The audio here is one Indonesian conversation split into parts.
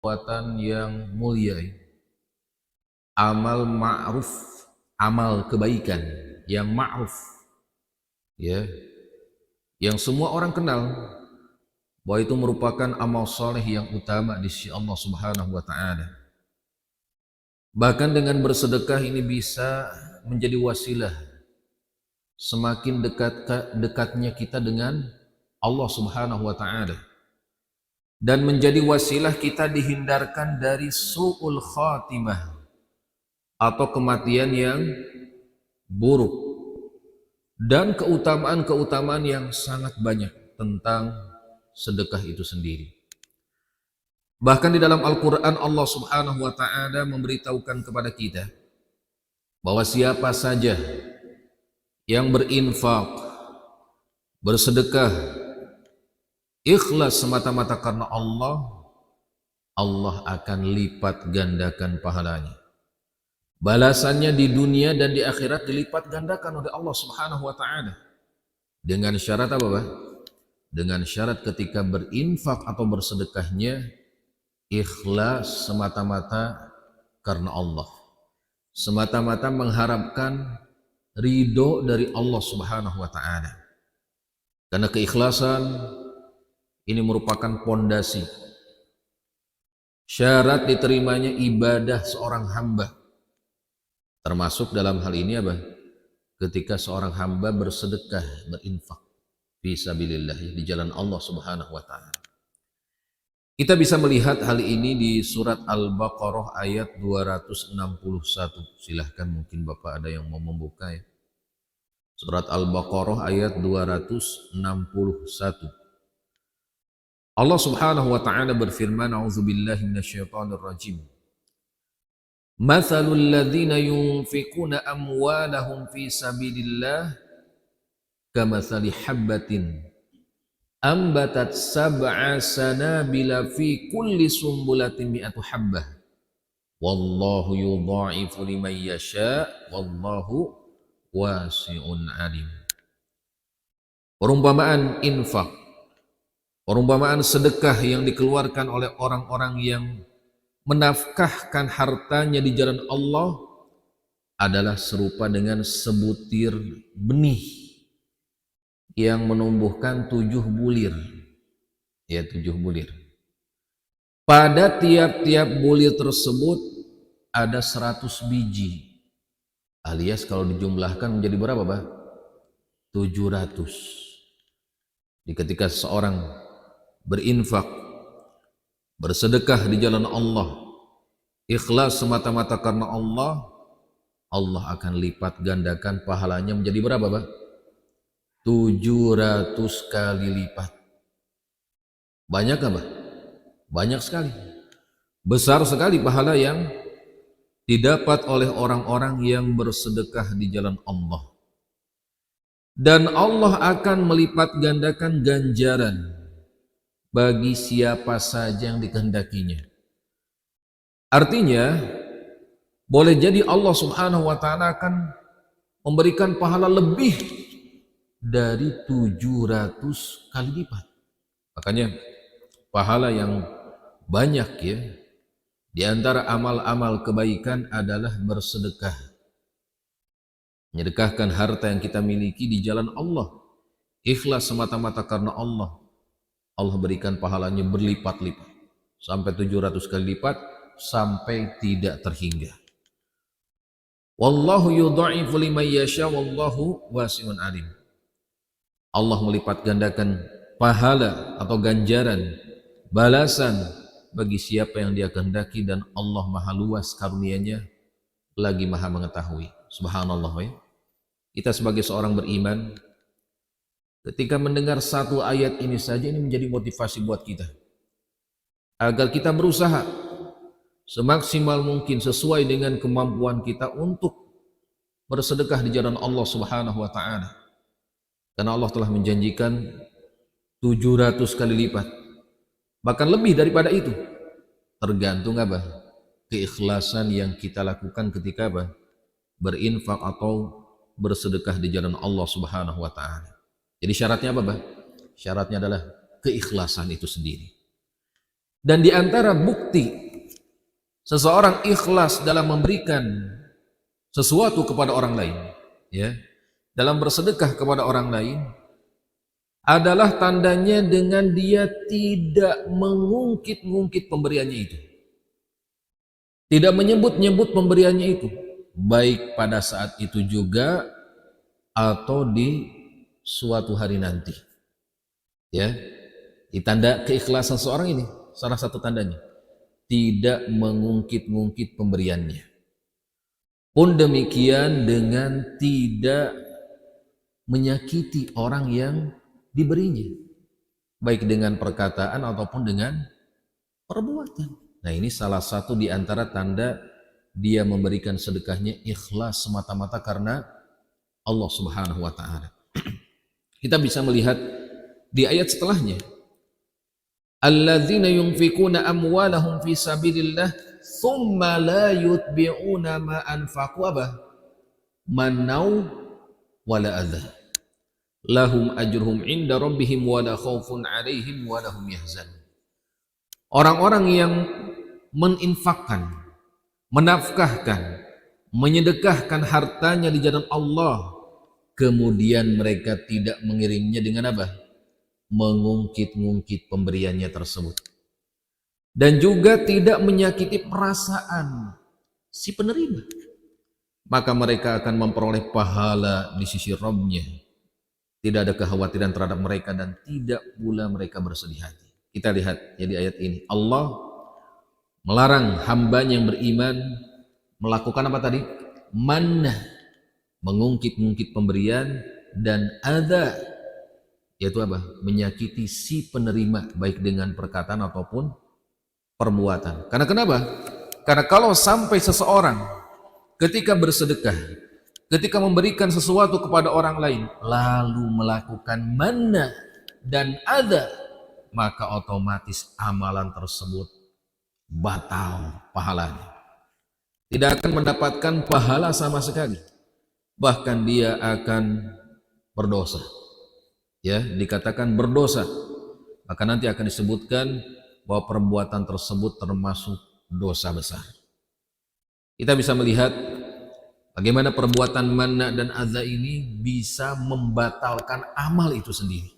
perbuatan yang mulia, amal ma'ruf, amal kebaikan yang ma'ruf, ya, yang semua orang kenal bahwa itu merupakan amal soleh yang utama di sisi Allah Subhanahu wa Ta'ala. Bahkan dengan bersedekah ini bisa menjadi wasilah semakin dekatnya kita dengan Allah Subhanahu wa Ta'ala, dan menjadi wasilah kita dihindarkan dari su'ul khatimah atau kematian yang buruk, dan keutamaan-keutamaan yang sangat banyak tentang sedekah itu sendiri. Bahkan di dalam Al-Quran Allah Subhanahu wa Ta'ala memberitahukan kepada kita bahwa siapa saja yang berinfak, bersedekah, ikhlas semata-mata karena Allah, Allah akan lipat gandakan pahalanya. Balasannya di dunia dan di akhirat dilipat gandakan oleh Allah Subhanahu wa Ta'ala. Dengan syarat apa, Pak? Dengan syarat ketika berinfak atau bersedekahnya ikhlas semata-mata karena Allah, semata-mata mengharapkan ridho dari Allah Subhanahu wa Ta'ala. Karena keikhlasan ini merupakan pondasi, syarat diterimanya ibadah seorang hamba. Termasuk dalam hal ini apa? Ketika seorang hamba bersedekah, berinfak fisabilillah, di jalan Allah Subhanahu wa Ta'ala. Kita bisa melihat hal ini di surat Al-Baqarah ayat 261. Silahkan, mungkin Bapak ada yang mau membuka ya. Surat Al-Baqarah ayat 261. Allah Subhanahu wa Ta'ala berfirman, A'udzubillahi minasyaitonir rajim. Mathalul ladzina yunfikuna amwalahum fi sabilillah kamathali habbatin ambatat sab'a sanabila fi kulli sumbulatin mi'atu habbah wallahu yudha'ifu liman yasha wallahu wasi'un alim. Perumpamaan infak, perumpamaan sedekah yang dikeluarkan oleh orang-orang yang menafkahkan hartanya di jalan Allah adalah serupa dengan sebutir benih yang menumbuhkan 7 bulir. Ya, 7 bulir. Pada tiap-tiap bulir tersebut ada 100 biji. Alias kalau dijumlahkan menjadi berapa, Pak? 700. Jadi ketika seseorang berinfak, bersedekah di jalan Allah, ikhlas semata-mata karena Allah, Allah akan lipat gandakan pahalanya menjadi berapa, Pak? 700 kali lipat. Banyak apa? Banyak sekali. Besar sekali pahala yang didapat oleh orang-orang yang bersedekah di jalan Allah. Dan Allah akan melipat gandakan ganjaran bagi siapa saja yang dikehendakinya. Artinya, boleh jadi Allah Subhanahu wa Ta'ala akan memberikan pahala lebih dari 700 kali lipat. Makanya pahala yang banyak ya, di antara amal-amal kebaikan adalah bersedekah. Menyedekahkan harta yang kita miliki di jalan Allah, ikhlas semata-mata karena Allah, Allah berikan pahalanya berlipat-lipat sampai 700 kali lipat, sampai tidak terhingga. Wallahu yudha'ifu liman yasha wallahu wasi'un alim. Allah melipat gandakan pahala atau ganjaran, balasan bagi siapa yang Dia kehendaki, dan Allah maha luas karunia-Nya lagi maha mengetahui. Subhanallah ya. Kita sebagai seorang beriman, ketika mendengar satu ayat ini saja, ini menjadi motivasi buat kita agar kita berusaha semaksimal mungkin sesuai dengan kemampuan kita untuk bersedekah di jalan Allah Subhanahu wa Ta'ala. Karena Allah telah menjanjikan 700 kali lipat, bahkan lebih daripada itu. Tergantung apa? Keikhlasan yang kita lakukan ketika apa? Berinfak atau bersedekah di jalan Allah Subhanahu wa Ta'ala. Jadi syaratnya apa, Bah? Syaratnya adalah keikhlasan itu sendiri. Dan di antara bukti seseorang ikhlas dalam memberikan sesuatu kepada orang lain, ya, dalam bersedekah kepada orang lain, adalah tandanya dengan dia tidak mengungkit-ungkit pemberiannya itu. Tidak menyebut-nyebut pemberiannya itu, baik pada saat itu juga atau di suatu hari nanti. Ya, di tanda keikhlasan seorang ini, salah satu tandanya, tidak mengungkit-ungkit pemberiannya. Pun demikian dengan tidak menyakiti orang yang diberinya, baik dengan perkataan ataupun dengan perbuatan. Nah, ini salah satu di antara tanda dia memberikan sedekahnya ikhlas semata-mata karena Allah Subhanahu wa taala. Kita bisa melihat di ayat setelahnya, alladzina yunfikuna amwalahum fi sabilillah tsumma la yutbi'una ma anfaqu manau wala adza lahum ajruhum inda rabbihim wala khaufun 'alaihim wala hum yahzanun. Orang-orang yang meninfakkan, menafkahkan, menyedekahkan hartanya di jalan Allah, kemudian mereka tidak mengirimnya dengan apa? Mengungkit-ungkit pemberiannya tersebut. Dan juga tidak menyakiti perasaan si penerima. Maka mereka akan memperoleh pahala di sisi Rabb-nya. Tidak ada kekhawatiran terhadap mereka dan tidak pula mereka bersedih hati. Kita lihat ya di ayat ini. Allah melarang hambanya yang beriman melakukan apa tadi? Manna, mengungkit-ungkit pemberian, dan adza, yaitu apa? Menyakiti si penerima baik dengan perkataan ataupun perbuatan. Karena kenapa? Karena kalau sampai seseorang ketika bersedekah, ketika memberikan sesuatu kepada orang lain, lalu melakukan manna dan adza, maka otomatis amalan tersebut batal pahalanya. Tidak akan mendapatkan pahala sama sekali. Bahkan dia akan berdosa. Ya, dikatakan berdosa. Maka nanti akan disebutkan bahwa perbuatan tersebut termasuk dosa besar. Kita bisa melihat bagaimana perbuatan manna dan adza ini bisa membatalkan amal itu sendiri.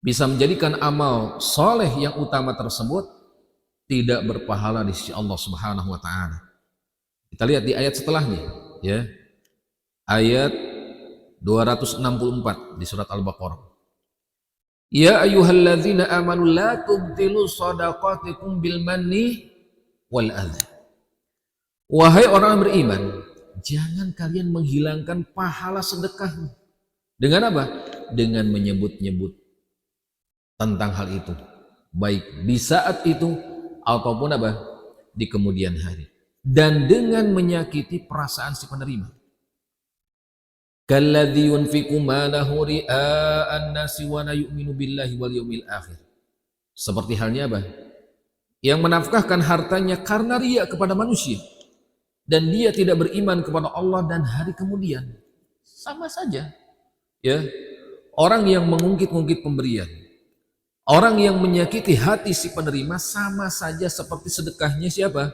Bisa menjadikan amal soleh yang utama tersebut tidak berpahala di sisi Allah Subhanahu wa taala. Kita lihat di ayat setelahnya, ya. Ayat 264 di surat Al-Baqarah. Ya ayyuhalladzina amanu la tubtilu shadaqatikum bil manni wal adza. Wahai orang beriman, jangan kalian menghilangkan pahala sedekahmu. Dengan apa? Dengan menyebut-nyebut tentang hal itu, baik di saat itu ataupun apa? Di kemudian hari. Dan dengan menyakiti perasaan si penerima. Kalladzi yunfiqu malahu ria'an nasi wa la yu'minu billahi wal yawmil akhir. Seperti halnya apa? Yang menafkahkan hartanya karena riya kepada manusia dan dia tidak beriman kepada Allah dan hari kemudian. Sama saja. Ya. Orang yang mengungkit-ungkit pemberian, orang yang menyakiti hati si penerima sama saja seperti sedekahnya siapa?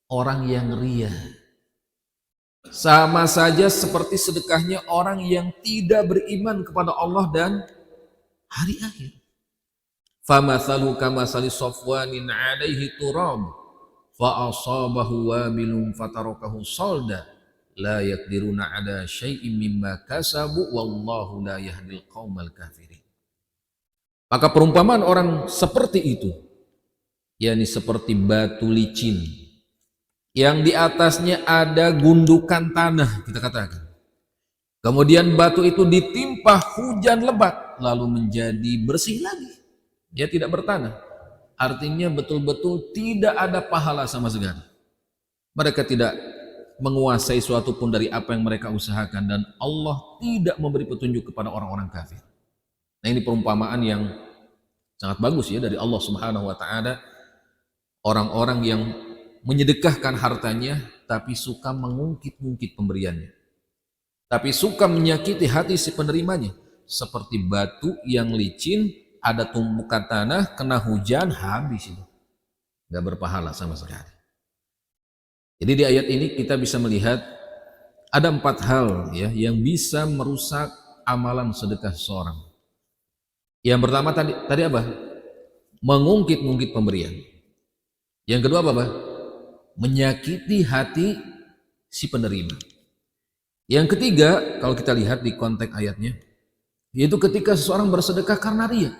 Orang yang riya. Sama saja seperti sedekahnya orang yang tidak beriman kepada Allah dan hari akhir. Famathalu kamathali safwanin 'alaihi turab fa asabahu wabilun fatarakahu salda la yaqdiruna 'ala syai'in mimma kasabu wallahu la yahdil qaumal kafirin. Maka perumpamaan orang seperti itu, yakni seperti batu licin yang di atasnya ada gundukan tanah, kita katakan. Kemudian batu itu ditimpa hujan lebat, lalu menjadi bersih lagi. Dia tidak bertanah. Artinya betul-betul tidak ada pahala sama sekali. Mereka tidak menguasai suatu pun dari apa yang mereka usahakan, dan Allah tidak memberi petunjuk kepada orang-orang kafir. Nah, ini perumpamaan yang sangat bagus ya dari Allah Subhanahu wa taala. Orang-orang yang menyedekahkan hartanya tapi suka mengungkit-ungkit pemberiannya, tapi suka menyakiti hati si penerimanya, seperti batu yang licin ada tumpukan tanah, kena hujan, habis itu. Nggak berpahala sama sekali. Jadi di ayat ini kita bisa melihat ada 4 hal ya yang bisa merusak amalan sedekah seseorang. Yang pertama tadi apa? Mengungkit-ungkit pemberian. Yang kedua apa? Menyakiti hati si penerima. Yang ketiga, kalau kita lihat di konteks ayatnya, yaitu ketika seseorang bersedekah karena ria,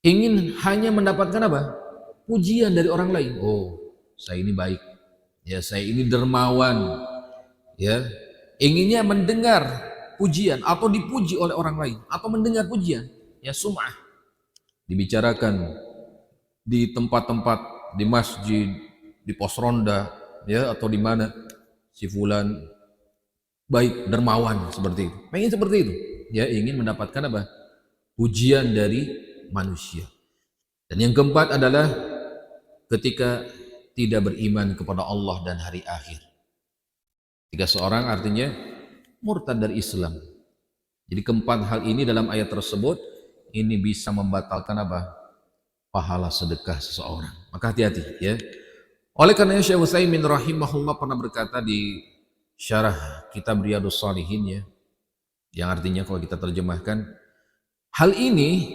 ingin hanya mendapatkan apa? Pujian dari orang lain. Oh, saya ini baik, ya saya ini dermawan, ya inginnya mendengar pujian atau dipuji oleh orang lain atau mendengar pujian, ya sum'ah, dibicarakan di tempat-tempat, di masjid, di pos ronda, ya atau di mana si fulan baik, dermawan, seperti itu. Pengen seperti itu. Ya, ingin mendapatkan apa? Pujian dari manusia. Dan yang keempat adalah ketika tidak beriman kepada Allah dan hari akhir. Jika seorang artinya murtad dari Islam. Jadi keempat hal ini dalam ayat tersebut ini bisa membatalkan apa? Pahala sedekah seseorang. Maka hati-hati ya. Oleh karena Syekh Utsaimin rahimahullah pernah berkata di syarah kitab Riyadhus Shalihin ya, yang artinya kalau kita terjemahkan, hal ini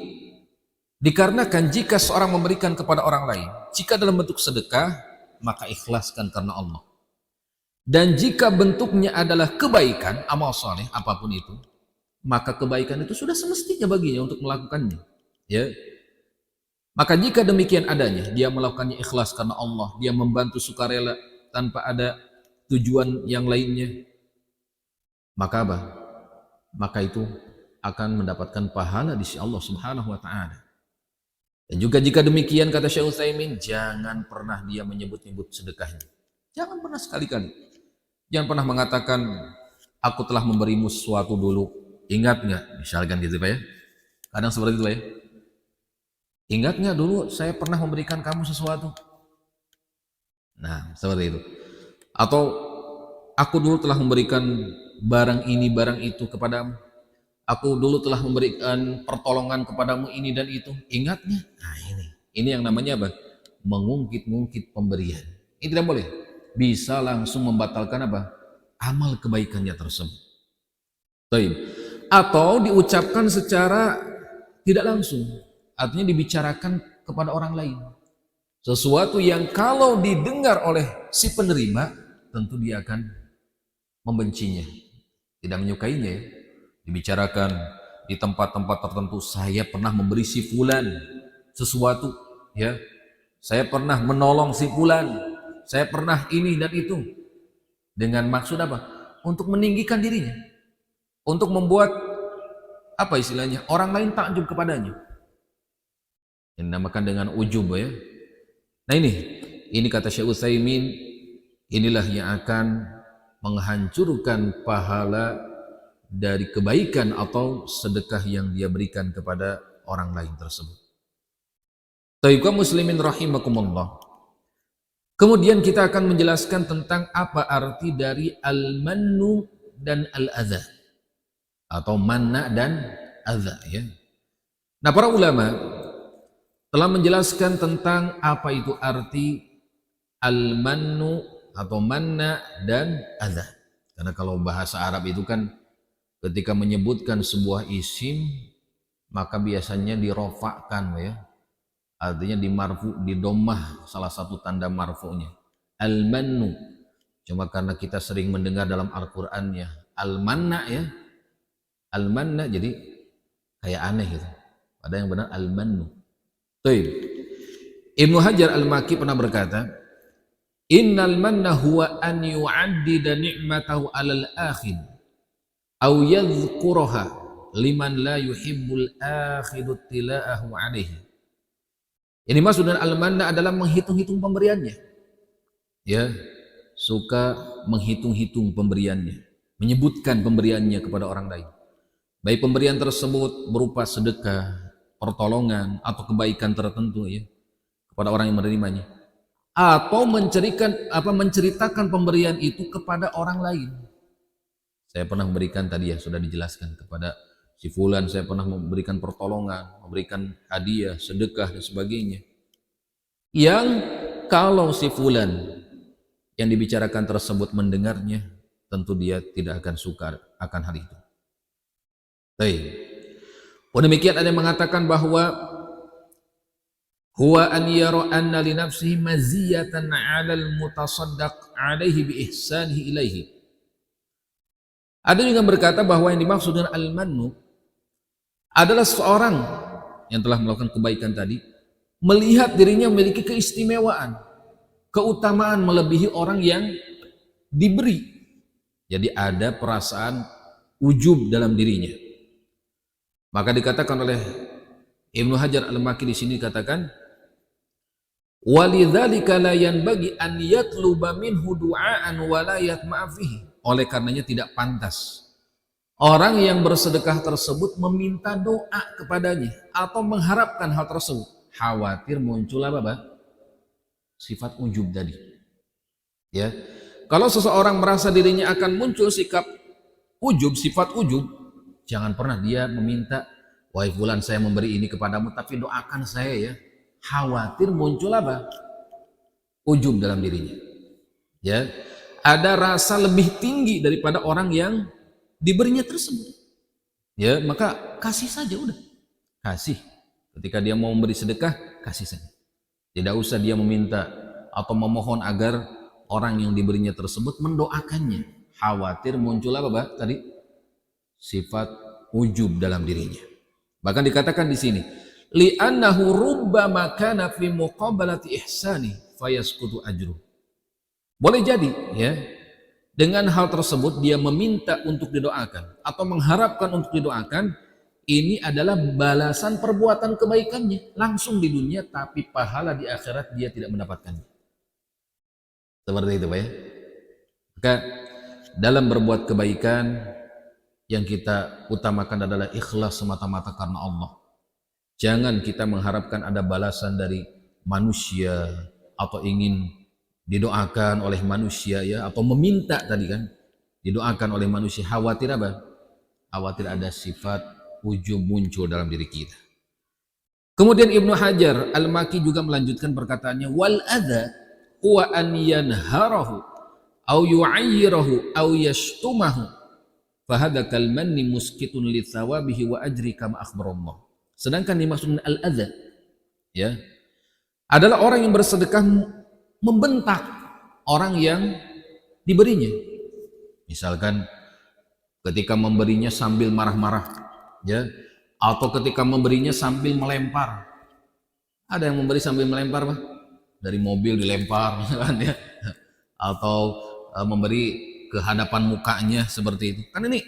dikarenakan jika seorang memberikan kepada orang lain, jika dalam bentuk sedekah, maka ikhlaskan karena Allah. Dan jika bentuknya adalah kebaikan, amal soleh, apapun itu, maka kebaikan itu sudah semestinya baginya untuk melakukannya. Ya. Maka jika demikian adanya, dia melakukannya ikhlas karena Allah, dia membantu sukarela tanpa ada tujuan yang lainnya, maka apa? Maka itu akan mendapatkan pahala di sisi Allah Subhanahu wa taala. Dan juga jika demikian kata Syekh Utsaimin, jangan pernah dia menyebut-nyebut sedekahnya. Jangan pernah sekali-kali. Jangan pernah mengatakan aku telah memberimu sesuatu dulu. Ingat nggak? Misalkan gitu Pak ya. Kadang seperti itu Pak ya. Ingat nggak dulu saya pernah memberikan kamu sesuatu? Nah, seperti itu. Atau aku dulu telah memberikan barang ini, barang itu kepadamu. Aku dulu telah memberikan pertolongan kepadamu ini dan itu. Ingatnya? Nah ini yang namanya apa? Mengungkit-ungkit pemberian. Ini tidak boleh. Bisa langsung membatalkan apa? Amal kebaikannya tersebut. Baik. Atau diucapkan secara tidak langsung. Artinya dibicarakan kepada orang lain. Sesuatu yang kalau didengar oleh si penerima, tentu dia akan membencinya, tidak menyukainya ya. Dibicarakan di tempat-tempat tertentu, saya pernah memberi si fulan sesuatu ya, saya pernah menolong si fulan, saya pernah ini dan itu, dengan maksud apa? Untuk meninggikan dirinya, untuk membuat apa istilahnya, orang lain takjub kepadanya, yang dinamakan dengan ujub ya. Nah ini kata Syekh Utsaimin, inilah yang akan menghancurkan pahala dari kebaikan atau sedekah yang dia berikan kepada orang lain tersebut. Taibqa muslimin rahimakumullah. Kemudian kita akan menjelaskan tentang apa arti dari al-mannu dan al-adha, atau manna dan adha ya. Nah, para ulama telah menjelaskan tentang apa itu arti al-mannu atau manna dan adha. Karena kalau bahasa Arab itu kan ketika menyebutkan sebuah isim maka biasanya dirofakkan ya. Artinya di domah salah satu tanda marfu'nya. Al-mannu. Cuma karena kita sering mendengar dalam Al-Qur'annya al-manna ya. Al-manna jadi kayak aneh gitu. Padahal yang benar al-mannu. Baik. Ibnu Hajar Al-Maki pernah berkata, innal manna huwa an yu'addida ni'matahu 'alal akhir aw yadhkuraha liman la yuhibbul akhidu tila'ahu 'alaihi. Ini maksud dan al-manna adalah menghitung-hitung pemberiannya. Ya, suka menghitung-hitung pemberiannya, menyebutkan pemberiannya kepada orang lain. Baik pemberian tersebut berupa sedekah, pertolongan atau kebaikan tertentu ya kepada orang yang menerimanya, atau menceritakan pemberian itu kepada orang lain. Saya pernah memberikan tadi ya, sudah dijelaskan kepada Si fulan saya pernah memberikan pertolongan, memberikan hadiah, sedekah dan sebagainya. Yang kalau si fulan yang dibicarakan tersebut mendengarnya, tentu dia tidak akan suka akan hal itu. Baik. Demikian ada yang mengatakan bahwa huwa an yara anna li nafsihi maziyatan 'ala al-mutasaddaq 'alaihi bi ihsanihi ilaihi. Ada juga yang berkata bahwa yang dimaksud dengan al-mannu adalah seorang yang telah melakukan kebaikan tadi melihat dirinya memiliki keistimewaan, keutamaan melebihi orang yang diberi. Jadi ada perasaan ujub dalam dirinya. Maka dikatakan oleh Ibnu Hajar Al-Makki di sini katakan, walidzalika la yanbaghi an yatluba minhu du'aan wa la yatma'a fihi. Oleh karenanya tidak pantas orang yang bersedekah tersebut meminta doa kepadanya atau mengharapkan hal tersebut. Khawatir muncul apa? Sifat ujub tadi. Ya. Kalau seseorang merasa dirinya akan muncul sikap ujub, sifat ujub, jangan pernah dia meminta, wahai fulan saya memberi ini kepadamu tapi doakan saya ya. Khawatir muncul apa? Ujub dalam dirinya. Ya. Ada rasa lebih tinggi daripada orang yang diberinya tersebut. Ya, maka kasih saja udah. Kasih. Ketika dia mau memberi sedekah, kasih saja. Tidak usah dia meminta atau memohon agar orang yang diberinya tersebut mendoakannya. Khawatir muncul apa, tadi? Sifat ujub dalam dirinya. Bahkan dikatakan di sini, li'annahu rubbama kana fi muqabalati ihsani fayasqutu ajru. Boleh jadi ya, dengan hal tersebut dia meminta untuk didoakan atau mengharapkan untuk didoakan, ini adalah balasan perbuatan kebaikannya langsung di dunia, tapi pahala di akhirat dia tidak mendapatkannya. Seperti itu Pak ya. Maka dalam berbuat kebaikan yang kita utamakan adalah ikhlas semata-mata karena Allah. Jangan kita mengharapkan ada balasan dari manusia atau ingin didoakan oleh manusia ya, atau meminta tadi kan, didoakan oleh manusia. Khawatir apa? Khawatir ada sifat ujub muncul dalam diri kita. Kemudian Ibnu Hajar Al-Makki juga melanjutkan perkataannya, wal adza huwa an yanharahu au yu'ayyirahu au yashtumahu fahadha kal manni muskitun li thawabihi wa ajri kama akhbarallah. Sedangkan dimaksud al-adza ya adalah orang yang bersedekah membentak orang yang diberinya. Misalkan ketika memberinya sambil marah-marah ya, atau ketika memberinya sambil melempar. Ada yang memberi sambil melempar Pak? Dari mobil dilempar kan ya. Atau memberi ke hadapan mukanya seperti itu. Kan ini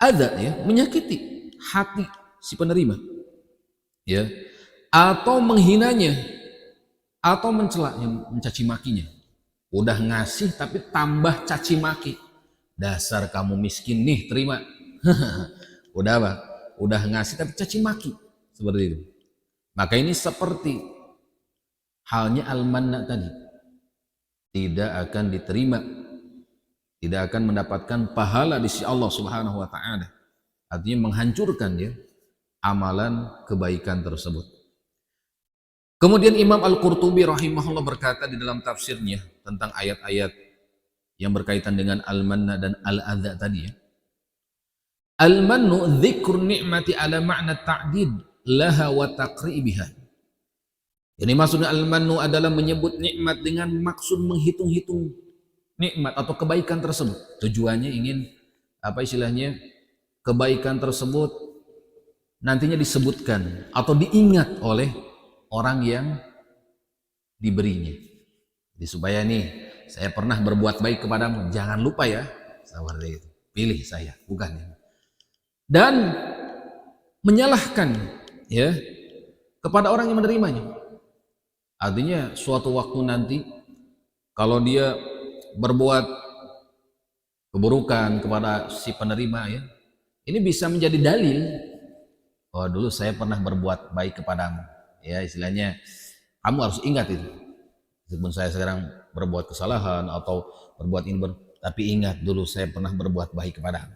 ada ya, menyakiti hati si penerima. Ya. Atau menghinanya atau mencelaknya, mencaci makinya. Udah ngasih tapi tambah caci maki. Dasar kamu miskin nih, terima. Udah apa? Udah ngasih tapi caci maki. Seperti itu. Maka ini seperti halnya al-manna tadi. Tidak akan diterima. Tidak akan mendapatkan pahala di sisi Allah Subhanahu wa taala. Artinya menghancurkan ya amalan kebaikan tersebut. Kemudian Imam Al-Qurtubi rahimahullah berkata di dalam tafsirnya tentang ayat-ayat yang berkaitan dengan al-manna dan al-adza tadi ya. Al-mannu dzikru ni'mati ala ma'na ta'did laha wa taqribiha. Ini maksudnya al-mannu adalah menyebut nikmat dengan maksud menghitung-hitung nikmat atau kebaikan tersebut. Tujuannya ingin apa istilahnya? Kebaikan tersebut nantinya disebutkan atau diingat oleh orang yang diberinya. Jadi supaya nih saya pernah berbuat baik kepadamu, jangan lupa ya, seperti itu. Pilih saya, bukan ya. Dan menyalahkan ya kepada orang yang menerimanya. Artinya suatu waktu nanti kalau dia berbuat keburukan kepada si penerima ya, ini bisa menjadi dalil, oh dulu saya pernah berbuat baik kepadamu. Ya istilahnya kamu harus ingat itu. Meskipun saya sekarang berbuat kesalahan atau berbuat ini, tapi ingat dulu saya pernah berbuat baik kepadamu.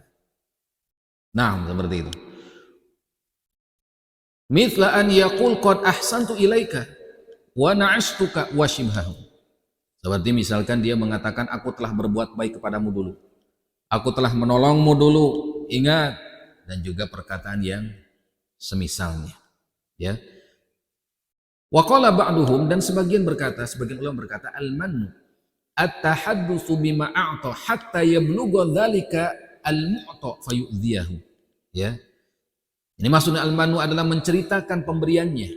Nah, seperti itu. Mithla an yaqul qad ahsantu ilaika wa na'astuka wa shibhahu. Seperti misalkan dia mengatakan aku telah berbuat baik kepadamu dulu. Aku telah menolongmu dulu. Ingat, dan juga perkataan yang semisalnya. Ya. Wa qala ba'duhum, dan sebagian ulama berkata al-mannu at-tahaddutsu bima a'ta hatta yablugha dzalika al-mu'ta fayu'dhiyahu. Ya. Ini maksudnya al-mannu adalah menceritakan pemberiannya.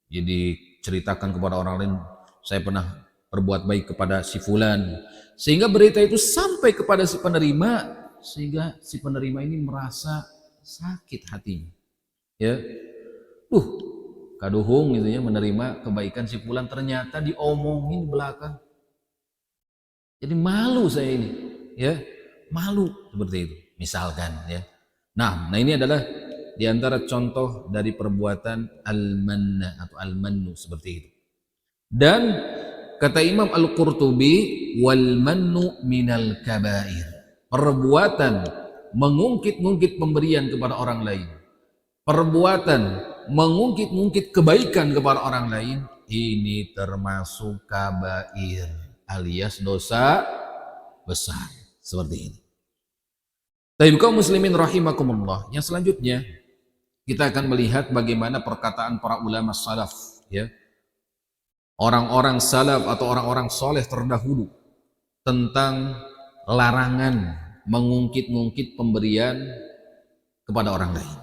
Jadi ceritakan kepada orang lain, saya pernah berbuat baik kepada si fulan, sehingga berita itu sampai kepada si penerima, sehingga si penerima ini merasa sakit hatinya. Ya. Kaduhung gitu ya, menerima kebaikan si fulan, ternyata diomongin di belakang. Jadi malu saya ini, ya, malu seperti itu, misalkan ya. Nah ini adalah diantara contoh dari perbuatan al-manna atau al-mannu seperti itu. Dan kata Imam Al-Qurtubi, wal mannu minal kabair. Perbuatan mengungkit-ungkit pemberian kepada orang lain, perbuatan mengungkit-ungkit kebaikan kepada orang lain, ini termasuk kabair alias dosa besar seperti ini. Tapi kaum muslimin rahimakumullah, yang selanjutnya kita akan melihat bagaimana perkataan para ulama salaf, ya, orang-orang salaf atau orang-orang soleh terdahulu tentang larangan mengungkit-ungkit pemberian kepada orang lain,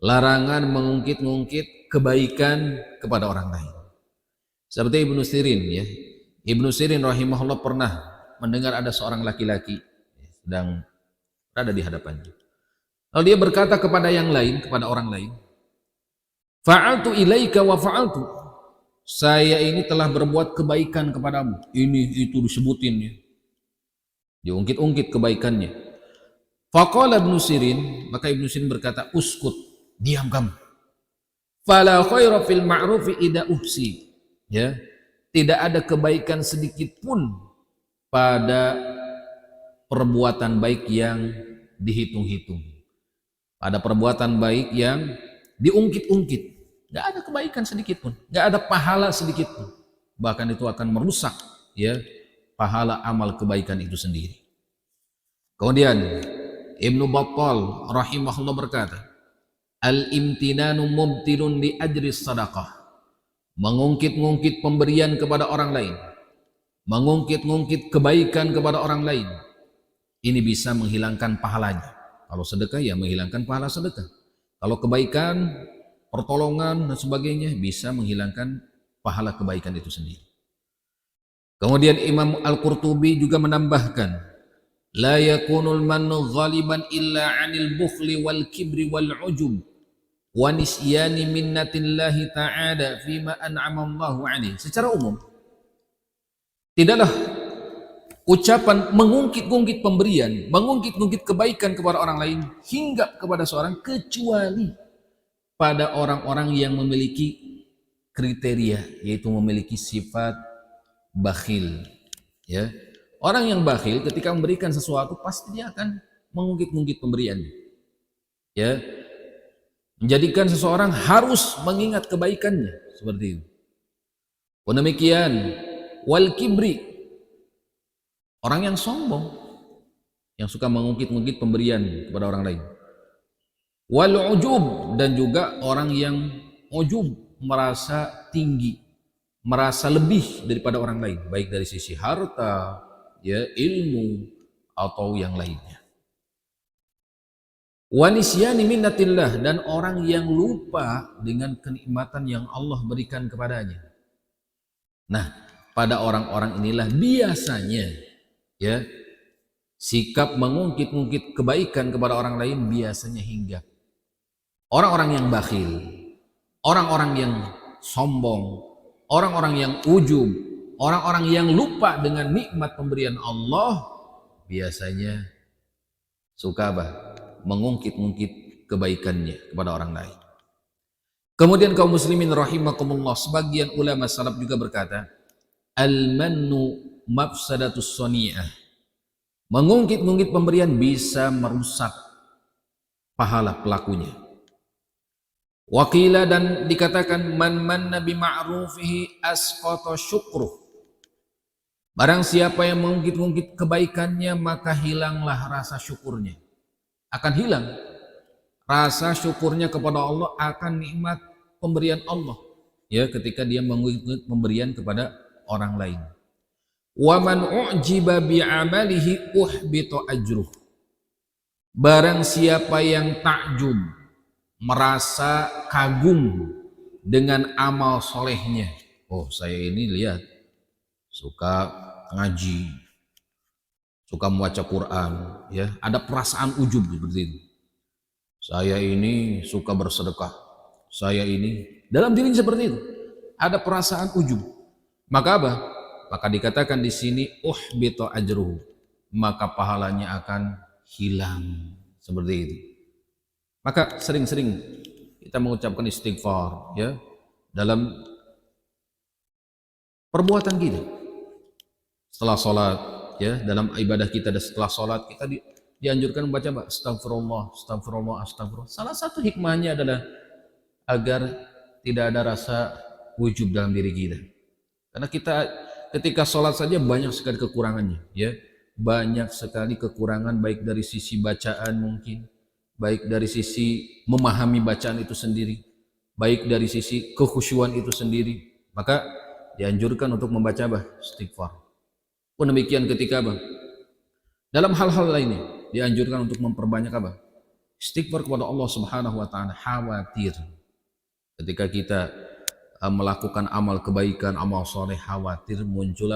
larangan mengungkit-ungkit kebaikan kepada orang lain. Seperti Ibnu Sirin, ya, Ibnu Sirin rahimahullah pernah mendengar ada seorang laki-laki sedang berada di hadapannya. Lalu dia berkata kepada yang lain, kepada orang lain, fa'altu ilaika wa fa'altu, saya ini telah berbuat kebaikan kepadamu, ini itu disebutin ya, diungkit-ungkit kebaikannya. Faqala Ibnu Sirin, maka Ibnu Sirin berkata, uskut, diam kamu. Fala khaira fil ma'rufi idza uhsi, ya, tidak ada kebaikan sedikit pun pada perbuatan baik yang dihitung-hitung, pada perbuatan baik yang diungkit-ungkit, nggak ada kebaikan sedikit pun, nggak ada pahala sedikit pun, bahkan itu akan merusak ya pahala amal kebaikan itu sendiri. Kemudian Ibnu Battal rahimahullah berkata, al-imtinanu mubtilun li ajri sadaqah, mengungkit-ungkit pemberian kepada orang lain, mengungkit-ungkit kebaikan kepada orang lain, ini bisa menghilangkan pahalanya. Kalau sedekah ya menghilangkan pahala sedekah. Kalau kebaikan, pertolongan dan sebagainya bisa menghilangkan pahala kebaikan itu sendiri. Kemudian Imam Al-Qurtubi juga menambahkan, la yakunul mannu ghaliban illa 'anil bukhli wal kibri wal 'ujub wa nisyani minnatillahi ta'ala fima an'ama Allahu 'alaihi. Secara umum, tidaklah ucapan mengungkit-ungkit pemberian, mengungkit-ungkit kebaikan kepada orang lain hingga kepada seorang, kecuali pada orang-orang yang memiliki kriteria, yaitu memiliki sifat bakhil. Ya, orang yang bakhil ketika memberikan sesuatu pasti dia akan mengungkit-ungkit pemberiannya. Ya, menjadikan seseorang harus mengingat kebaikannya seperti itu. Demikian wal kibri, orang yang sombong, yang suka mengungkit-ungkit pemberian kepada orang lain. Wal ujub, dan juga orang yang ujub, merasa tinggi, merasa lebih daripada orang lain, baik dari sisi harta, ya, ilmu atau yang lainnya. Wa nisyani minnatillah, dan orang yang lupa dengan kenikmatan yang Allah berikan kepadanya. Nah, pada orang-orang inilah biasanya ya sikap mengungkit-ungkit kebaikan kepada orang lain biasanya hinggap. Orang-orang yang bakhil, orang-orang yang sombong, orang-orang yang ujub, orang-orang yang lupa dengan nikmat pemberian Allah biasanya suka mengungkit-ungkit kebaikannya kepada orang lain. Kemudian kaum muslimin rahimakumullah, sebagian ulama salaf juga berkata, al-mannu mafsadatus soni'ah, mengungkit-ungkit pemberian bisa merusak pahala pelakunya. Wakila, dan dikatakan man manna bi ma'rufihi asqata syukruh. Barang siapa yang mengungkit-ungkit kebaikannya, maka hilanglah rasa syukurnya. Akan hilang rasa syukurnya kepada Allah akan nikmat pemberian Allah, ya, ketika dia mengungkit pemberian kepada orang lain. Wa man u'jiba bi amalihi uhbita ajruh. Barang siapa yang takjub, merasa kagum dengan amal solehnya, oh saya ini lihat suka ngaji, suka membaca Quran, ya, ada perasaan ujub seperti itu. Saya ini suka bersedekah, saya ini, dalam dirinya seperti itu ada perasaan ujub. Maka apa? Maka dikatakan di sini uhbita ajruhu, maka pahalanya akan hilang seperti itu. Maka sering-sering kita mengucapkan istighfar, ya, dalam perbuatan kita. Setelah sholat, ya, dalam ibadah kita dan setelah sholat kita dianjurkan membaca astagfirullah, astagfirullah, astagfirullah. Salah satu hikmahnya adalah agar tidak ada rasa ujub dalam diri kita. Karena kita ketika sholat saja banyak sekali kekurangannya, ya, banyak sekali kekurangan, baik dari sisi bacaan mungkin, baik dari sisi memahami bacaan itu sendiri, baik dari sisi kekhusyuan itu sendiri. Maka dianjurkan untuk membaca istighfar. Pun demikian ketika dalam hal-hal lainnya dianjurkan untuk memperbanyak istighfar kepada Allah Subhanahu wa taala. Khawatir ketika kita melakukan amal kebaikan, amal soleh, khawatir muncul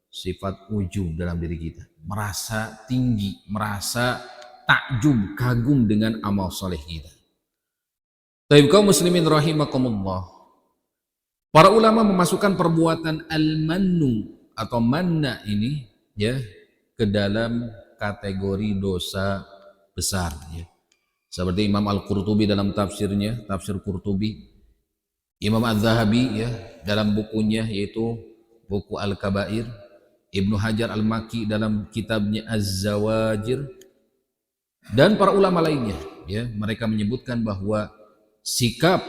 sifat ujub dalam diri kita, merasa tinggi, merasa takjub, kagum dengan amal soleh kita. Taib kaum muslimin rahimakumullah, para ulama memasukkan perbuatan al-mannu atau manna ini, ya, ke dalam kategori dosa besar, ya. Seperti Imam Al-Qurtubi dalam tafsirnya, tafsir Qurtubi, Imam Az-Zahabi, ya, dalam bukunya yaitu buku Al-Kabair, Ibnu Hajar Al-Makki dalam kitabnya Az-Zawajir, dan para ulama lainnya, ya, mereka menyebutkan bahwa sikap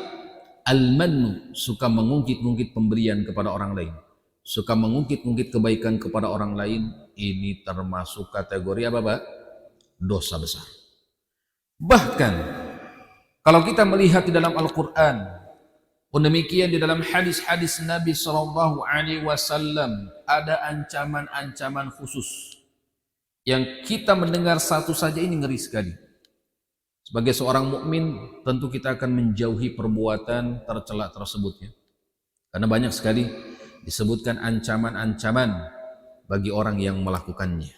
al-mannu, suka mengungkit-ungkit pemberian kepada orang lain, suka mengungkit-ungkit kebaikan kepada orang lain, ini termasuk kategori dosa besar. Bahkan kalau kita melihat di dalam Al-Quran, pun demikian di dalam hadis-hadis Nabi SAW, ada ancaman-ancaman khusus yang kita mendengar satu saja ini ngeri sekali. Sebagai seorang mukmin tentu kita akan menjauhi perbuatan tercela tersebut, ya. Karena banyak sekali disebutkan ancaman-ancaman bagi orang yang melakukannya.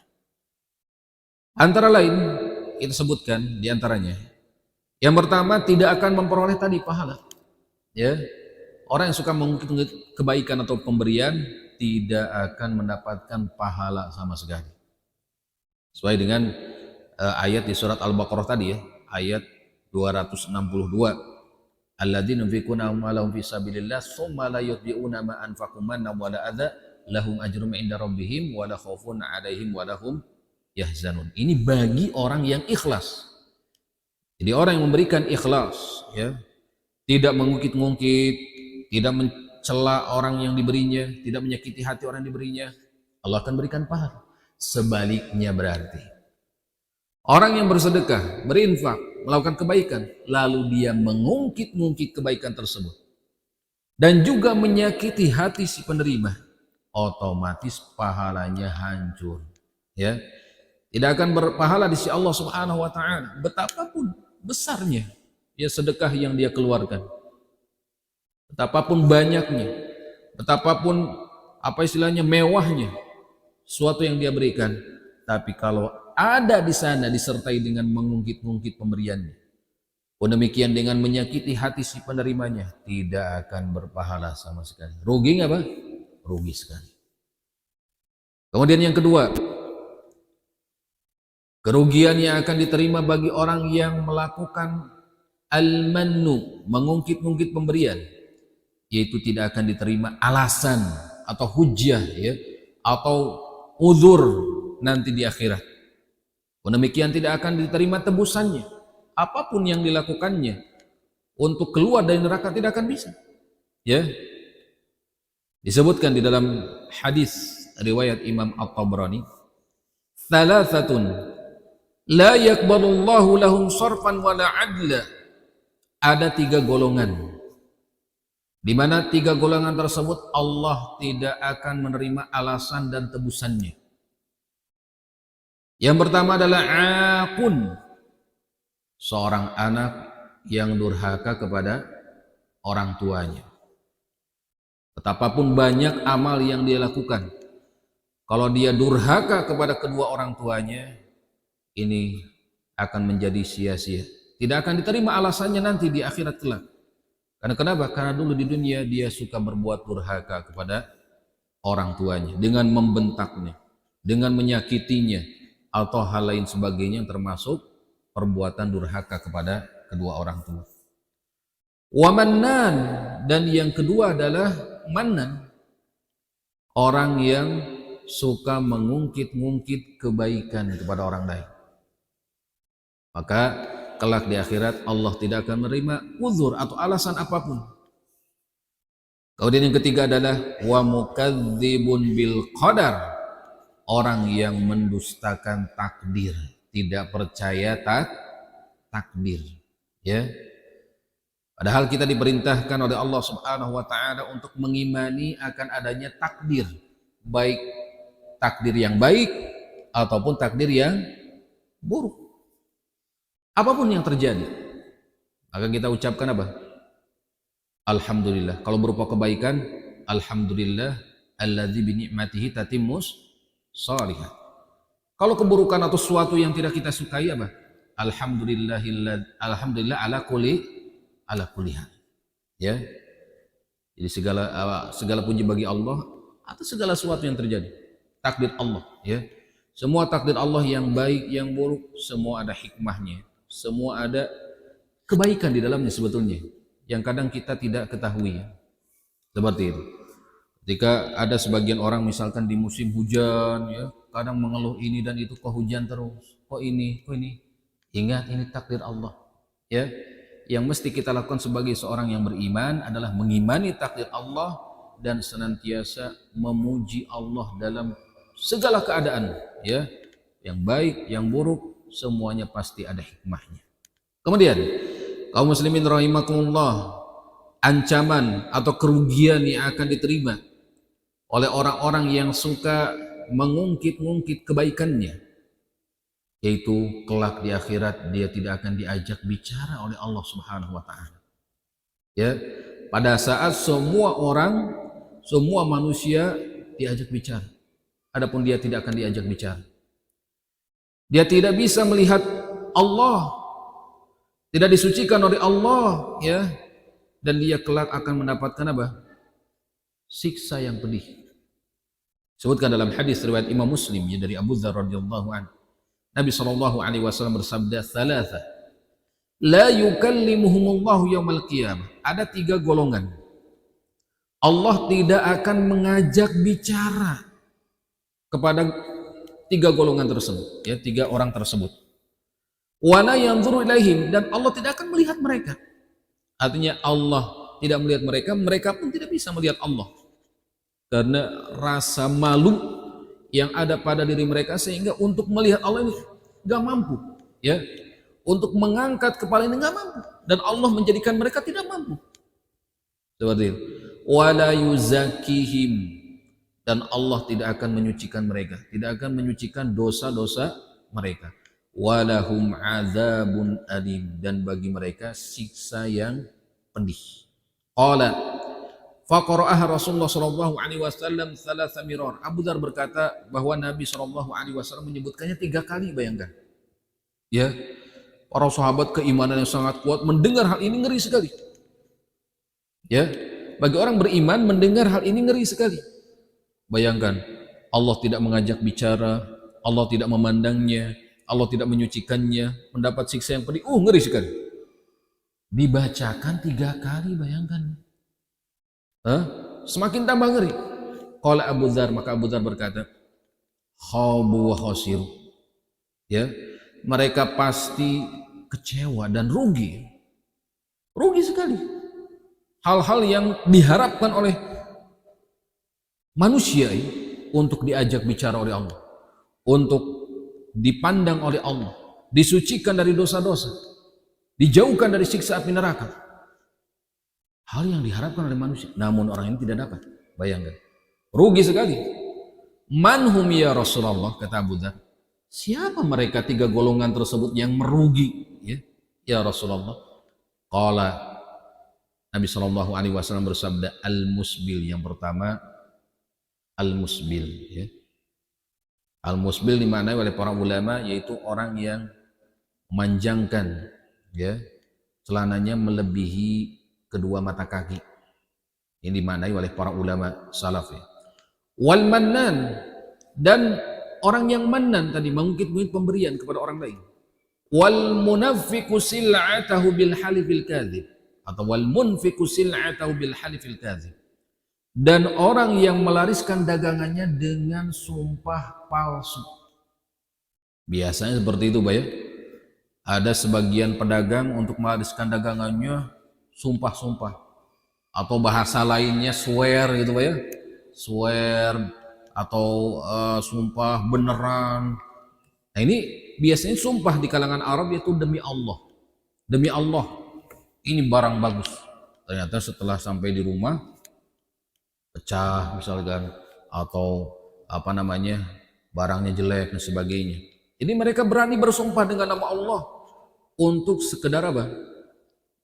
Antara lain kita sebutkan di antaranya, yang pertama, tidak akan memperoleh tadi pahala, ya. Orang yang suka mengungkit kebaikan atau pemberian tidak akan mendapatkan pahala sama sekali. Sesuai dengan ayat di surat Al-Baqarah tadi, ya, ayat 262. Alladzina yunfiquna amwalahum fi sabilillah tsumma la yutbi'una ma anfaqu mannan wa la adza lahum ajrum 'inda rabbihim wa la khaufun 'alaihim wa lahum yahzanun. Ini bagi orang yang ikhlas. Jadi orang yang memberikan ikhlas, ya, tidak mengungkit-ungkit, tidak mencela orang yang diberinya, tidak menyakiti hati orang yang diberinya, Allah akan berikan pahala. Sebaliknya berarti orang yang bersedekah, berinfak, melakukan kebaikan, lalu dia mengungkit-ungkit kebaikan tersebut dan juga menyakiti hati si penerima, otomatis pahalanya hancur, ya. Tidak akan berpahala di sisi Allah Subhanahu wa taala, betapapun besarnya, ya, sedekah yang dia keluarkan, betapapun banyaknya, betapapun mewahnya suatu yang dia berikan, tapi kalau ada di sana disertai dengan mengungkit-ungkit pemberiannya, pun demikian dengan menyakiti hati si penerimanya, tidak akan berpahala sama sekali. Rugi nggak, Pak? Rugi sekali. Kemudian yang kedua, kerugian yang akan diterima bagi orang yang melakukan al-mannu, mengungkit-ungkit pemberian, yaitu tidak akan diterima alasan atau hujjah, ya, atau uzur nanti di akhirat. Demikian tidak akan diterima tebusannya apapun yang dilakukannya untuk keluar dari neraka tidak akan bisa. Ya. Disebutkan di dalam hadis riwayat Imam At-Tabrani, "Thalathatun la yaqbalullahu lahum sarfan wala adla." Ada 3 golongan di mana 3 golongan tersebut Allah tidak akan menerima alasan dan tebusannya. Yang pertama adalah aqun, seorang anak yang durhaka kepada orang tuanya. Betapapun banyak amal yang dia lakukan, kalau dia durhaka kepada kedua orang tuanya, ini akan menjadi sia-sia. Tidak akan diterima alasannya nanti di akhirat kelak. Karena kenapa? Karena dulu di dunia dia suka berbuat durhaka kepada orang tuanya dengan membentaknya, dengan menyakitinya, atau hal lain sebagainya yang termasuk perbuatan durhaka kepada kedua orang tua. Wa mannan, dan yang kedua adalah mannan, orang yang suka mengungkit-ungkit kebaikan kepada orang lain. Maka kelak di akhirat Allah tidak akan menerima uzur atau alasan apapun. Kemudian yang ketiga adalah wa mukadzibun bil qadar, orang yang mendustakan takdir, tidak percaya takdir, ya. Padahal kita diperintahkan oleh Allah Subhanahu wa taala untuk mengimani akan adanya takdir, baik takdir yang baik ataupun takdir yang buruk. Apapun yang terjadi, maka kita ucapkan apa? Alhamdulillah. Kalau berupa kebaikan, alhamdulillah alladzi bi ni'matihi tatimmus shalihat. Kalau keburukan atau sesuatu yang tidak kita sukai apa? Alhamdulillah ala kulli hal. Ya. Jadi segala puji bagi Allah atas segala sesuatu yang terjadi. Takdir Allah, ya. Semua takdir Allah yang baik, yang buruk, semua ada hikmahnya. Semua ada kebaikan di dalamnya sebetulnya, yang kadang kita tidak ketahui. Seperti itu. Ketika ada sebagian orang misalkan di musim hujan, ya, kadang mengeluh ini dan itu, kok hujan terus, kok ini. Ingat, ini takdir Allah. Ya, yang mesti kita lakukan sebagai seorang yang beriman adalah mengimani takdir Allah dan senantiasa memuji Allah dalam segala keadaan, ya, yang baik, yang buruk, semuanya pasti ada hikmahnya. Kemudian, kaum muslimin rahimakumullah, ancaman atau kerugian yang akan diterima oleh orang-orang yang suka mengungkit-ungkit kebaikannya, yaitu kelak di akhirat dia tidak akan diajak bicara oleh Allah Subhanahu wa taala. Ya, pada saat semua orang, semua manusia diajak bicara, adapun dia tidak akan diajak bicara. Dia tidak bisa melihat Allah, tidak disucikan oleh Allah, ya, dan dia kelak akan mendapatkan apa? Siksa yang pedih. Sebutkan dalam hadis riwayat Imam Muslim, ya, dari Abu Dzar radhiyallahu anhu, Nabi SAW bersabda, "Tsalatsa la yukallimuhumullahu yaumal qiyamah." Ada 3 golongan Allah tidak akan mengajak bicara kepada 3 golongan tersebut, ya, 3 orang tersebut. Wala yanzuru ilaihim, dan Allah tidak akan melihat mereka. Artinya Allah tidak melihat mereka, mereka pun tidak bisa melihat Allah. Karena rasa malu yang ada pada diri mereka sehingga untuk melihat Allah ini gak mampu, ya. Untuk mengangkat kepala ini gak mampu, dan Allah menjadikan mereka tidak mampu. Seperti itu. Wala yuzakkihim, dan Allah tidak akan menyucikan mereka, tidak akan menyucikan dosa-dosa mereka. Walahum adzabun alim, dan bagi mereka siksa yang pedih. Qala faqara'aha Rasulullah sallallahu alaihi wasallam tsalatsa mirar. Abu Dzar berkata bahwa Nabi sallallahu alaihi wasallam menyebutkannya 3 kali, bayangkan. Ya, para sahabat keimanan yang sangat kuat mendengar hal ini ngeri sekali. Ya, bagi orang beriman mendengar hal ini ngeri sekali. Bayangkan, Allah tidak mengajak bicara, Allah tidak memandangnya, Allah tidak menyucikannya, mendapat siksa yang pedih. Ngeri sekali. Dibacakan 3 kali, bayangkan. Semakin tambah ngeri. Qala Abu Dzar, maka Abu Dzar berkata, khabu wa khasiru. Ya, mereka pasti kecewa dan rugi. Rugi sekali. Hal-hal yang diharapkan oleh manusia ini untuk diajak bicara oleh Allah, untuk dipandang oleh Allah, disucikan dari dosa-dosa, dijauhkan dari siksa api neraka. Hal yang diharapkan oleh manusia, namun orang ini tidak dapat. Bayangkan, rugi sekali. Manhum ya Rasulullah, kata Abu Dzar. Siapa mereka tiga golongan tersebut yang merugi? Ya Rasulullah. Qala, Nabi SAW bersabda, al-musbil. Yang pertama, al-musbil. Al-musbil dimaknai oleh para ulama yaitu orang yang memanjangkan celananya melebihi kedua mata kaki. Ini dimaknai oleh para ulama salaf. Wal mannan, dan orang yang mannan tadi mengungkit-ungkit pemberian kepada orang lain. Wal munafiqu sil'atahu bil halifil kadzib, atau wal munfiqu sil'atahu bil halifil kadzib. Dan orang yang melariskan dagangannya dengan sumpah palsu. Biasanya seperti itu, Pak ya. Ada sebagian pedagang untuk melariskan dagangannya sumpah-sumpah, atau bahasa lainnya swear gitu, Pak ya. Swear atau sumpah beneran. Nah, ini biasanya sumpah di kalangan Arab yaitu demi Allah. Demi Allah, ini barang bagus. Ternyata setelah sampai di rumah pecah misalkan, atau barangnya jelek dan sebagainya. Jadi mereka berani bersumpah dengan nama Allah untuk sekedar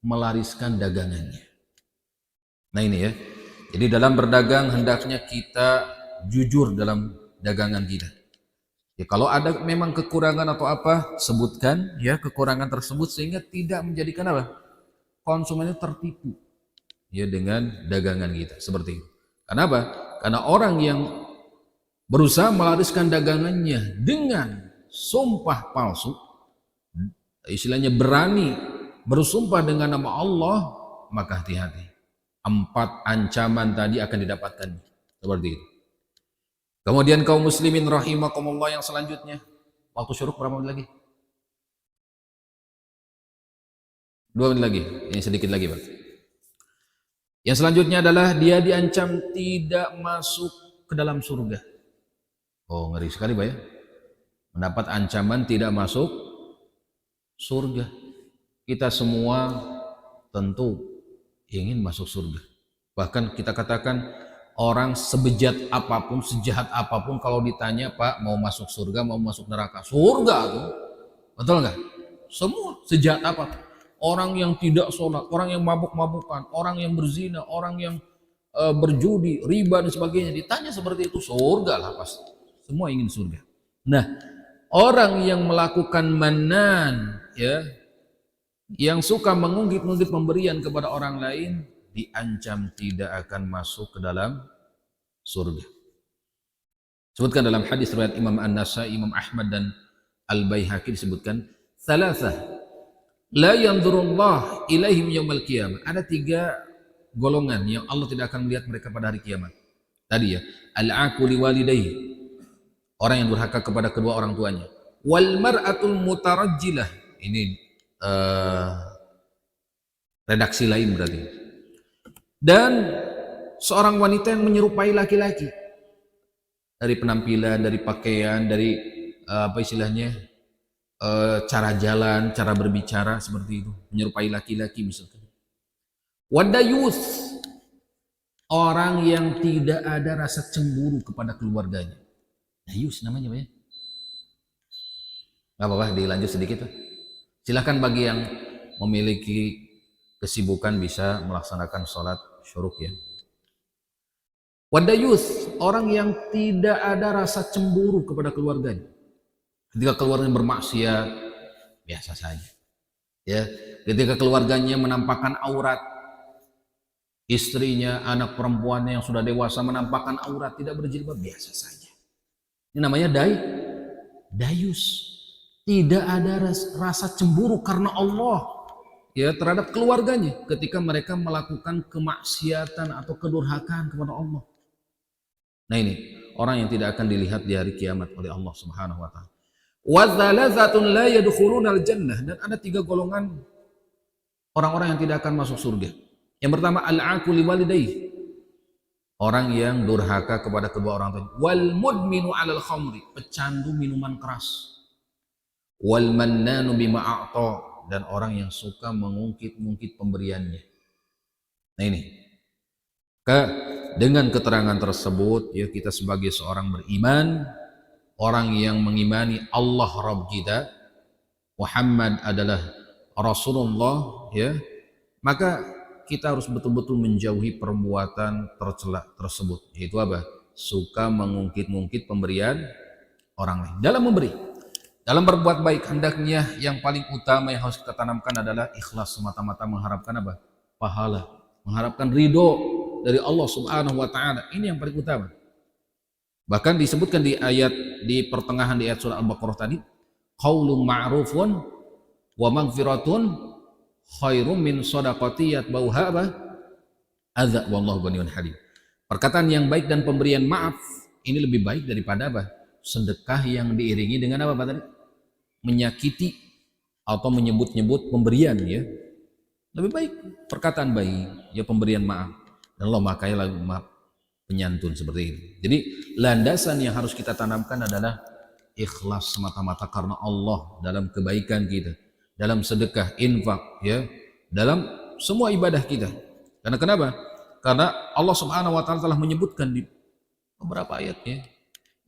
melariskan dagangannya. Nah ini ya. Jadi dalam berdagang hendaknya kita jujur dalam dagangan kita. Ya, kalau ada memang kekurangan atau apa, sebutkan kekurangan tersebut sehingga tidak menjadikan konsumennya tertipu dengan dagangan kita seperti itu. Kenapa? Karena orang yang berusaha melariskan dagangannya dengan sumpah palsu, istilahnya berani bersumpah dengan nama Allah, maka hati-hati. 4 ancaman tadi akan didapatkan seperti itu. Kemudian kaum muslimin rahimakumullah yang selanjutnya, waktu syuruk berapa menit lagi? 2 menit lagi, ini sedikit lagi Pak. Yang selanjutnya adalah dia diancam tidak masuk ke dalam surga. Oh, ngeri sekali Pak ya. Mendapat ancaman tidak masuk surga. Kita semua tentu ingin masuk surga. Bahkan kita katakan orang sebejat apapun, sejahat apapun, kalau ditanya, Pak mau masuk surga, mau masuk neraka? Surga tuh. Betul nggak? Semua sejahat apapun. Orang yang tidak sholat, orang yang mabuk-mabukan, orang yang berzina, orang yang berjudi, riba dan sebagainya, ditanya seperti itu, surga lah pasti. Semua ingin surga. Nah, orang yang melakukan manan, yang suka mengungkit-ungkit pemberian kepada orang lain, diancam tidak akan masuk ke dalam surga. Sebutkan dalam hadis riwayat Imam An-Nasai, Imam Ahmad dan Al-Baihaqi disebutkan, "Tsalatsa la yanzurullah ilaihim yaumil qiyamah." Ada 3 golongan yang Allah tidak akan melihat mereka pada hari kiamat. Tadi al-aqu liwalidayhi, orang yang durhaka kepada kedua orang tuanya. Wal mar'atul mutarajjilah, ini redaksi lain berarti. Dan seorang wanita yang menyerupai laki-laki dari penampilan, dari pakaian, dari cara jalan, cara berbicara seperti itu, menyerupai laki-laki misalkan. Wadayus, orang yang tidak ada rasa cemburu kepada keluarganya. Dayus namanya Pak ya. Gak apa-apa, dilanjut sedikit Pak. Silahkan bagi yang memiliki kesibukan bisa melaksanakan sholat syuruk ya. Wadayus, orang yang tidak ada rasa cemburu kepada keluarganya. Ketika keluarganya bermaksiat, biasa saja. Ya, ketika keluarganya menampakkan aurat, istrinya, anak perempuannya yang sudah dewasa menampakkan aurat, tidak berjilbab, biasa saja. Ini namanya dayus. Tidak ada rasa cemburu karena Allah terhadap keluarganya ketika mereka melakukan kemaksiatan atau kedurhakaan kepada Allah. Nah ini orang yang tidak akan dilihat di hari kiamat oleh Allah Subhanahu wa taala. Wa dzalazatun la yadkhulunal jannah, dan ada 3 golongan orang-orang yang tidak akan masuk surga. Yang pertama al-aqu liwalidayhi, orang yang durhaka kepada kedua orang tua. Wal mudminu 'alal khamri, pecandu minuman keras. Wal mannanu bima a'ta, dan orang yang suka mengungkit-ungkit pemberiannya. Nah ini, dengan keterangan tersebut ya, kita sebagai seorang beriman, orang yang mengimani Allah Rabb kita, Muhammad adalah Rasulullah ya, maka kita harus betul-betul menjauhi perbuatan tercela tersebut, yaitu apa? Suka mengungkit-ungkit pemberian orang lain. Dalam memberi, dalam berbuat baik, hendaknya yang paling utama yang harus kita tanamkan adalah ikhlas, semata-mata mengharapkan apa? Pahala, mengharapkan ridho dari Allah Subhanahu wa taala. Ini yang paling utama. Bahkan disebutkan di pertengahan di ayat surah Al-Baqarah tadi, qaulun ma'rufun wa maghfiratun khairum min shadaqati yatbauha adza wallahu ghaniyyun halim. Perkataan yang baik dan pemberian maaf ini lebih baik daripada apa? Sedekah yang diiringi dengan apa tadi? Menyakiti atau menyebut-nyebut pemberian ya. Lebih baik perkataan baik ya, pemberian maaf. Dan Allah makanya lagu maaf penyantun seperti ini. Jadi landasan yang harus kita tanamkan adalah ikhlas semata-mata karena Allah dalam kebaikan kita, dalam sedekah, infak ya, dalam semua ibadah kita. Karena kenapa? Karena Allah Subhanahu wa taala telah menyebutkan di beberapa ayat ya,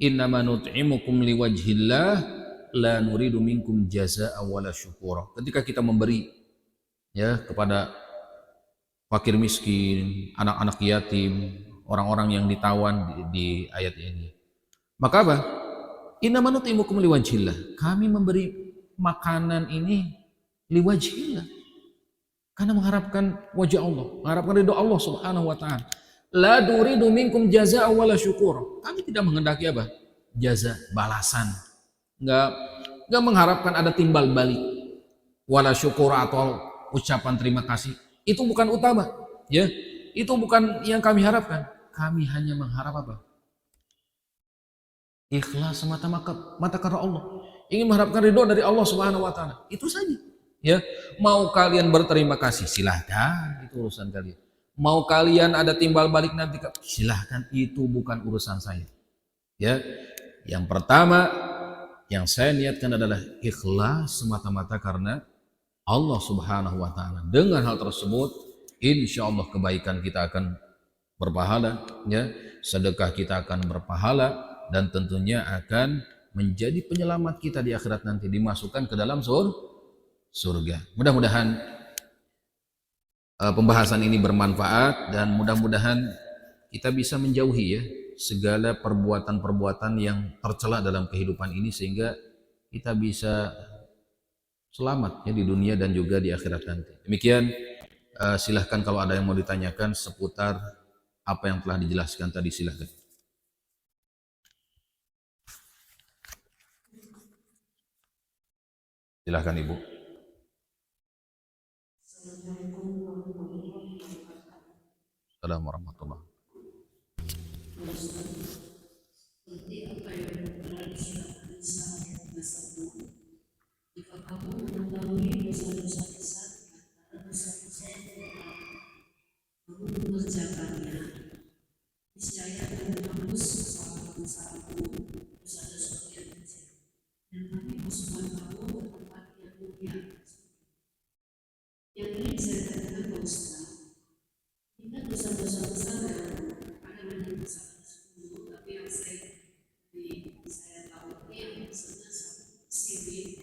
innama nut'imukum liwajhillah la nuridu minkum jazaa'a wala syukura. Ketika kita memberi ya kepada fakir miskin, anak-anak yatim, orang-orang yang ditawan di ayat ini, maka apa? Innama nut'imukum liwajhillah, kami memberi makanan ini liwajhillah, karena mengharapkan wajah Allah, mengharapkan ridho Allah Subhanahu wa taala. La nuridu minkum jazaa'a wala syukur, kami tidak menghendaki apa? Jaza, balasan. Enggak mengharapkan ada timbal balik, wala syukur atau ucapan terima kasih. Itu bukan utama ya, itu bukan yang kami harapkan. Kami hanya mengharap apa? Ikhlas semata-mata karena Allah, ingin mengharapkan ridho dari Allah Subhanahu wa taala. Itu saja ya. Mau kalian berterima kasih silahkan, itu urusan kalian. Mau kalian ada timbal balik nanti silahkan, itu bukan urusan saya ya. Yang pertama yang saya niatkan adalah ikhlas semata-mata karena Allah Subhanahu wa taala. Dengan hal tersebut insya Allah kebaikan kita akan berpahala ya, sedekah kita akan berpahala, dan tentunya akan menjadi penyelamat kita di akhirat nanti, dimasukkan ke dalam surga. Mudah-mudahan pembahasan ini bermanfaat, dan mudah-mudahan kita bisa menjauhi ya segala perbuatan-perbuatan yang tercela dalam kehidupan ini, sehingga kita bisa selamat ya di dunia dan juga di akhirat nanti. Demikian, silahkan kalau ada yang mau ditanyakan seputar apa yang telah dijelaskan tadi, silahkan. Silahkan Ibu. Assalamualaikum warahmatullahi wabarakatuh. Seperti apa yang telah disebutkan saya tersebut, jika kamu mengetahui dosa-dosa besar antara dosa-dosa yang kamu mengerjakannya, niscaya akan menghapus kesalahan-kesalahanmu, dosa-dosa yang kecil, dan kami masukkan kamu ke tempat yang mulia. Yang ini saya katakan Pak Ustaz, kita dosa-dosa besar yang ada dengan dosa-dosa dulu, tapi yang saya tahu yang sebenarnya sini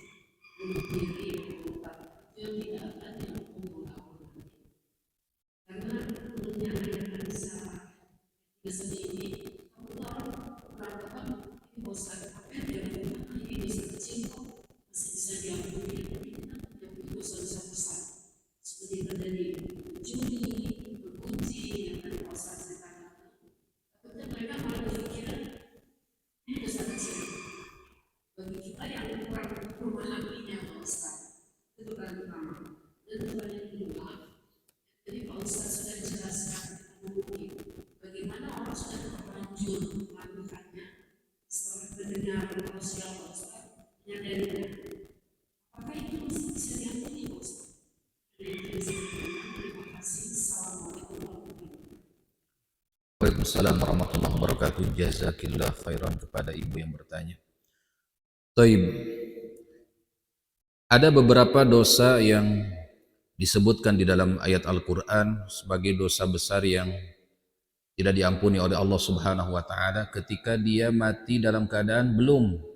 bunuh diri, yang tidak ada yang mengulang-ulang. Karena menurutnya ayat salah sendiri, kamu tahu berapa dosa apa yang ini bisa kecil kok masih bisa diampuni, yang dosa-dosa besar seperti terjadi judi, berkunci, yang tadi pasal saya katakan. Tapi mereka malah berpikiran ini dosa kecil. Bagi kita yang kurang memahaminya Pak Ustaz, itu kan pertama. Dan yang kedua, jadi Pak Ustaz sudah dijelaskan mungkin bagaimana orang sudah terlanjur melakukannya setelah mendengar manusia Pak Ustaz Waalaikumsalam warahmatullahi wabarakatuh. Jazakillah khairan kepada ibu yang bertanya. Taib. Ada beberapa dosa yang disebutkan di dalam ayat Al-Quran sebagai dosa besar yang tidak diampuni oleh Allah Subhanahu wa Ta'ala ketika dia mati dalam keadaan belum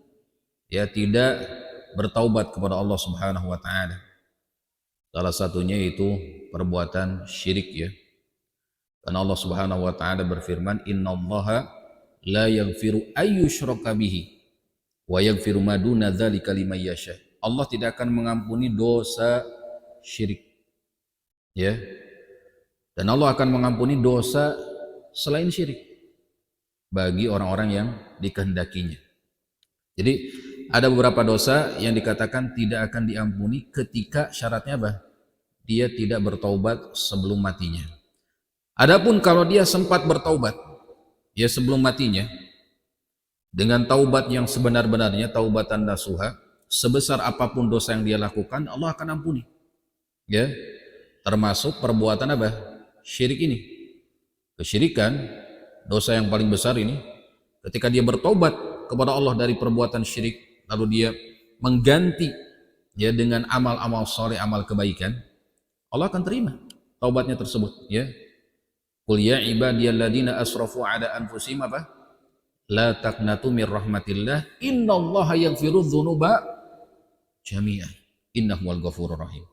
tidak bertaubat kepada Allah Subhanahu wa Ta'ala. Salah satunya itu perbuatan syirik ya. Karena Allah Subhanahu wa Ta'ala berfirman, "Innallaha la yaghfiru ayyushraka bihi wa yaghfiru ma duna dzalika liman yasha." Allah tidak akan mengampuni dosa syirik. Ya. Dan Allah akan mengampuni dosa selain syirik bagi orang-orang yang dikehendakinya. Jadi ada beberapa dosa yang dikatakan tidak akan diampuni ketika syaratnya apa? Dia tidak bertaubat sebelum matinya. Adapun kalau dia sempat bertaubat ya sebelum matinya dengan taubat yang sebenar-benarnya, taubatan nasuha, sebesar apapun dosa yang dia lakukan Allah akan ampuni. Ya. Termasuk perbuatan apa? Syirik ini. Kesyirikan, dosa yang paling besar ini, ketika dia bertobat kepada Allah dari perbuatan syirik, lalu dia mengganti ya dengan amal-amal soleh, amal kebaikan, Allah akan terima taubatnya tersebut. Ya, qul ya ibadiyalladzina asrafu ala anfusihim apa? La taqnatu mir rahmatillah, innallaha yaghfiru dzunuba jami'an, innahu wal ghafurur rahim.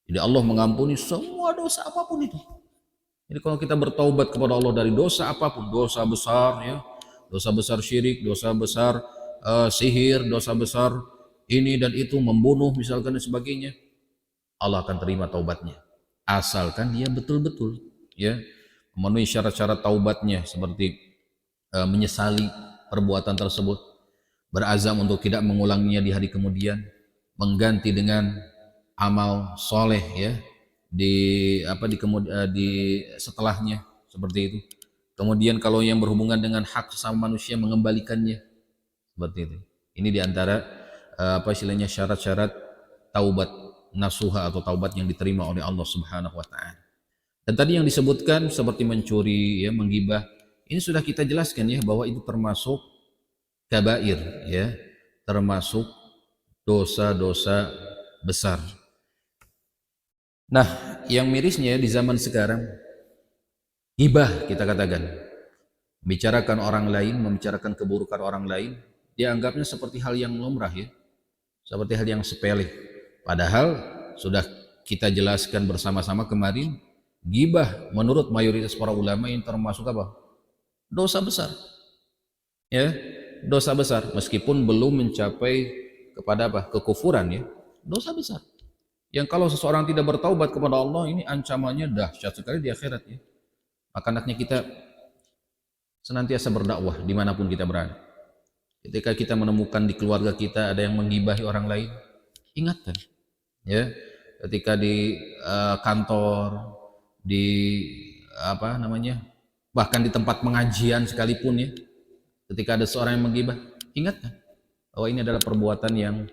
Jadi Allah mengampuni semua dosa apapun itu. Jadi kalau kita bertaubat kepada Allah dari dosa apapun, dosa besar ya, dosa besar syirik, dosa besar sihir, dosa besar ini dan itu, membunuh misalkan dan sebagainya, Allah akan terima taubatnya. Asalkan dia betul-betul ya memenuhi syarat-syarat taubatnya seperti menyesali perbuatan tersebut, berazam untuk tidak mengulanginya di hari kemudian, mengganti dengan amal soleh ya di setelahnya seperti itu. Kemudian kalau yang berhubungan dengan hak sesama manusia mengembalikannya seperti itu. Ini diantara istilahnya syarat-syarat taubat nasuha atau taubat yang diterima oleh Allah Subhanahu wa Ta'ala. Dan tadi yang disebutkan seperti mencuri ya, menggibah, ini sudah kita jelaskan ya bahwa itu termasuk kabair ya, termasuk dosa-dosa besar. Nah, yang mirisnya di zaman sekarang, ghibah kita katakan, membicarakan orang lain, membicarakan keburukan orang lain, dianggapnya seperti hal yang lumrah ya, seperti hal yang sepele. Padahal sudah kita jelaskan bersama-sama kemarin, ghibah menurut mayoritas para ulama ini termasuk apa? Dosa besar. Ya, dosa besar meskipun belum mencapai kepada apa? Kekufuran ya. Dosa besar. Yang kalau seseorang tidak bertaubat kepada Allah, ini ancamannya dahsyat sekali di akhirat ya. Maka hendaknya kita senantiasa berdakwah dimanapun kita berada. Ketika kita menemukan di keluarga kita ada yang menggibahi orang lain, ingatkan ya. Ketika di kantor, di bahkan di tempat pengajian sekalipun ya, ketika ada seorang yang menggibah, ingatkan bahwa ini adalah perbuatan yang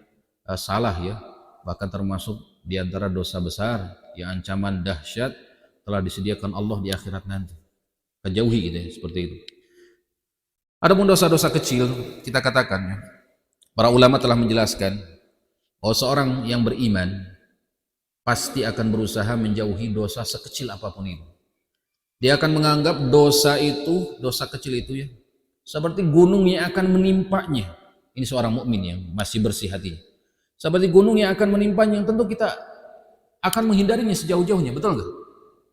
salah ya, bahkan termasuk di antara dosa besar yang ancaman dahsyat telah disediakan Allah di akhirat nanti. Kejauhi gitu ya, seperti itu. Adapun dosa-dosa kecil, kita katakan ya, para ulama telah menjelaskan bahwa seorang yang beriman pasti akan berusaha menjauhi dosa sekecil apapun itu. Dia akan menganggap dosa itu, dosa kecil itu ya, seperti gunung yang akan menimpanya. Ini seorang mukmin yang masih bersih hati. Seperti gunung yang akan menimpanya, yang tentu kita akan menghindarinya sejauh-jauhnya, betul nggak?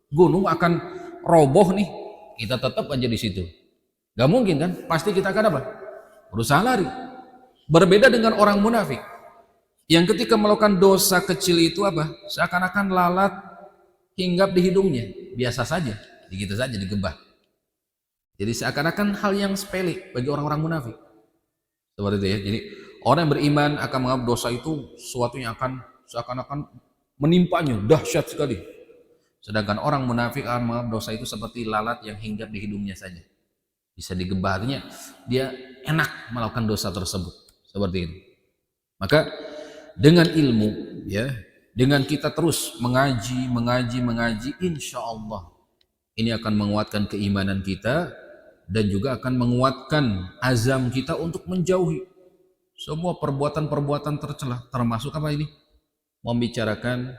Gunung akan roboh nih, kita tetap aja di situ. Gak mungkin kan? Pasti kita akan apa? Berusaha lari. Berbeda dengan orang munafik, yang ketika melakukan dosa kecil itu apa? Seakan-akan lalat hinggap di hidungnya, biasa saja, begitu saja digebah. Jadi seakan-akan hal yang sepele bagi orang-orang munafik. Seperti itu ya. Jadi orang yang beriman akan menganggap dosa itu sesuatu yang akan seakan-akan menimpanya, dahsyat sekali. Sedangkan orang munafik akan menganggap dosa itu seperti lalat yang hinggap di hidungnya saja. Bisa digebah, artinya dia enak melakukan dosa tersebut. Seperti itu. Maka dengan ilmu, ya, dengan kita terus mengaji, insya Allah ini akan menguatkan keimanan kita dan juga akan menguatkan azam kita untuk menjauhi semua perbuatan-perbuatan tercela, termasuk apa ini? Membicarakan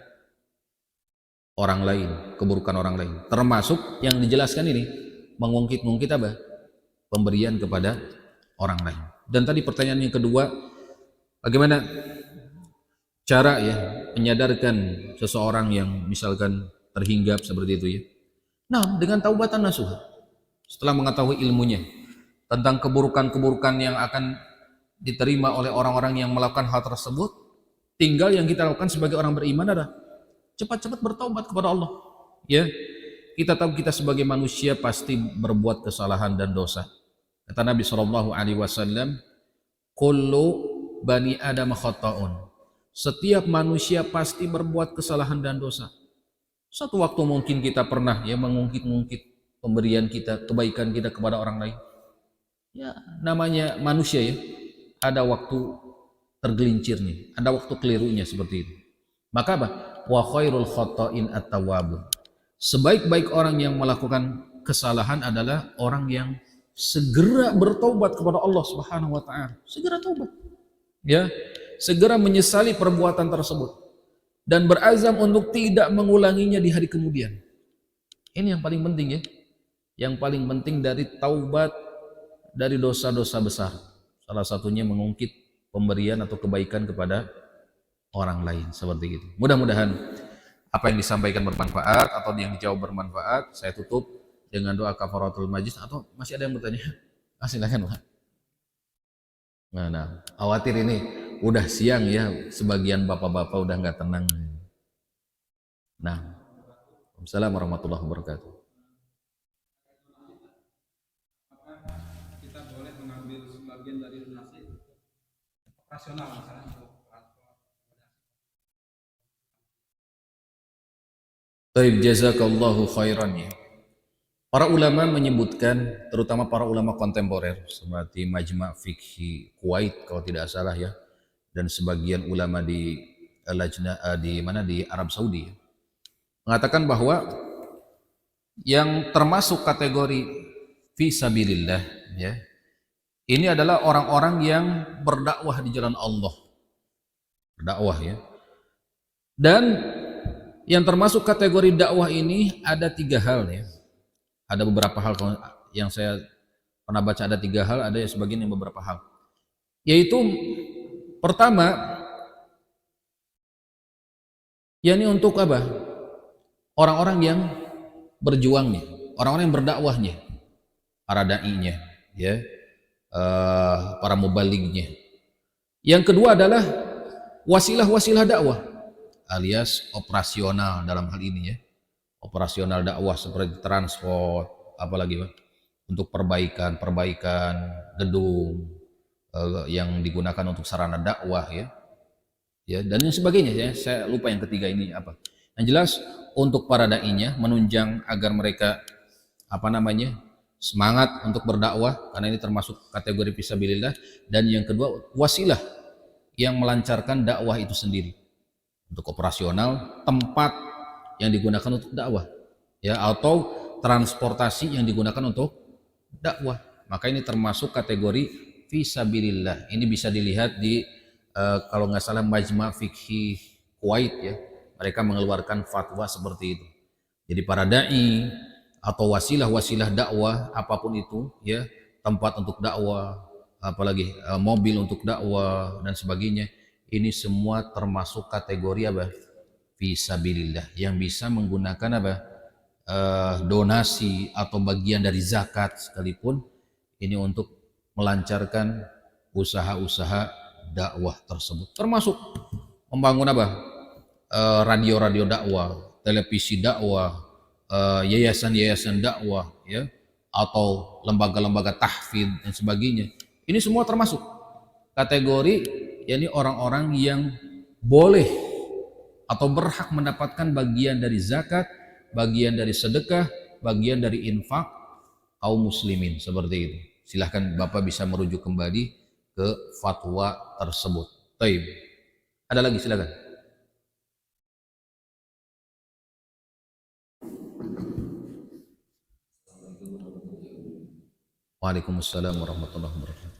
orang lain, keburukan orang lain. Termasuk yang dijelaskan ini, mengungkit-ungkit apa? Pemberian kepada orang lain. Dan tadi pertanyaan yang kedua, bagaimana cara ya menyadarkan seseorang yang misalkan terhinggap seperti itu ya? Nah, dengan taubatan nasuha. Setelah mengetahui ilmunya tentang keburukan-keburukan yang akan diterima oleh orang-orang yang melakukan hal tersebut, tinggal yang kita lakukan sebagai orang beriman adalah cepat-cepat bertaubat kepada Allah. Ya, kita tahu kita sebagai manusia pasti berbuat kesalahan dan dosa. Kata Nabi SAW, kullu bani adam khata'un. Setiap manusia pasti berbuat kesalahan dan dosa. Satu waktu mungkin kita pernah ya mengungkit-ungkit pemberian kita, kebaikan kita kepada orang lain. Ya, namanya manusia ya. Ada waktu tergelincirnya, ada waktu kelirunya seperti itu. Maka apa? Wa khairul khata'in at-tawwabun. Sebaik-baik orang yang melakukan kesalahan adalah orang yang segera bertobat kepada Allah Subhanahu wa taala. Segera taubat. Ya, segera menyesali perbuatan tersebut dan berazam untuk tidak mengulanginya di hari kemudian. Ini yang paling penting ya. Yang paling penting dari taubat dari dosa-dosa besar. Salah satunya mengungkit pemberian atau kebaikan kepada orang lain seperti itu. Mudah-mudahan apa yang disampaikan bermanfaat atau yang dijawab bermanfaat. Saya tutup dengan doa kafaratul majlis. Atau masih ada yang bertanya? Silakan Pak. Nah, khawatir ini udah siang ya, sebagian bapak-bapak udah nggak tenang. Nah, Assalamualaikum warahmatullahi wabarakatuh. Kita boleh mengambil sebagian dari donasi operasional misalnya untuk Baik, jazakallahu khairan ya. Para ulama menyebutkan, terutama para ulama kontemporer seperti Majma' Fikhi Kuwait kalau tidak salah ya, dan sebagian ulama di di Arab Saudi ya, mengatakan bahwa yang termasuk kategori fi sabilillah ya, ini adalah orang-orang yang berdakwah di jalan Allah, berdakwah ya. Dan yang termasuk kategori dakwah ini ada 3 hal ya. Ada beberapa hal yang saya pernah baca, ada 3 hal, ada yang sebagian yang beberapa hal. Yaitu pertama, yakni untuk apa? Orang-orang yang berjuangnya, orang-orang yang berdakwahnya, para dai-nya, ya, para mubalignya. Yang kedua adalah wasilah-wasilah dakwah, alias operasional dalam hal ini ya. Operasional dakwah seperti transport, apalagi Pak, untuk perbaikan gedung yang digunakan untuk sarana dakwah ya, dan yang sebagainya ya. Saya lupa yang ketiga ini apa. Yang jelas untuk para dai-nya menunjang agar mereka semangat untuk berdakwah, karena ini termasuk kategori fisabilillah. Dan yang kedua wasilah yang melancarkan dakwah itu sendiri, untuk operasional tempat yang digunakan untuk dakwah ya, atau transportasi yang digunakan untuk dakwah. Maka ini termasuk kategori fisabilillah. Ini bisa dilihat di kalau nggak salah Majma' Fikhi Kuwait ya, mereka mengeluarkan fatwa seperti itu. Jadi para dai atau wasilah-wasilah dakwah apapun itu ya, tempat untuk dakwah, apalagi mobil untuk dakwah dan sebagainya, ini semua termasuk kategori apa? Fisabilillah, yang bisa menggunakan apa? Donasi atau bagian dari zakat sekalipun, ini untuk melancarkan usaha-usaha dakwah tersebut, termasuk membangun apa? Radio-radio dakwah, televisi dakwah, yayasan-yayasan dakwah ya, atau lembaga-lembaga tahfidz dan sebagainya. Ini semua termasuk kategori yakni orang-orang yang boleh atau berhak mendapatkan bagian dari zakat, bagian dari sedekah, bagian dari infak kaum muslimin seperti itu. Silahkan Bapak bisa merujuk kembali ke fatwa tersebut. Taib. Ada lagi, silakan. Waalaikumsalam warahmatullahi wabarakatuh.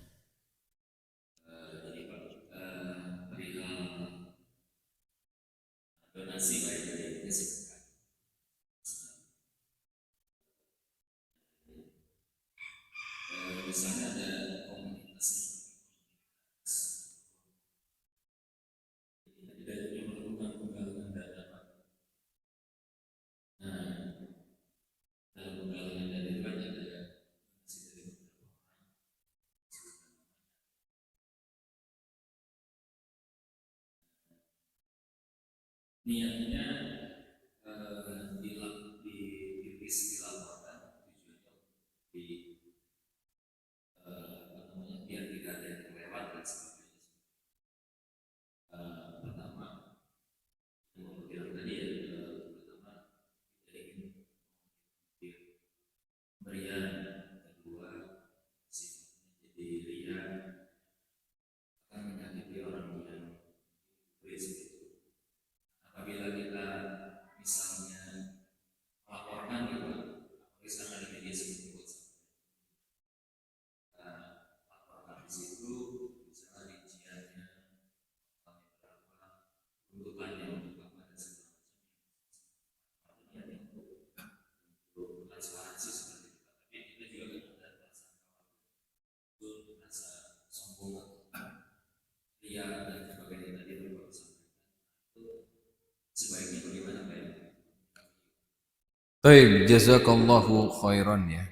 Baik, jazakallahu khairan ya.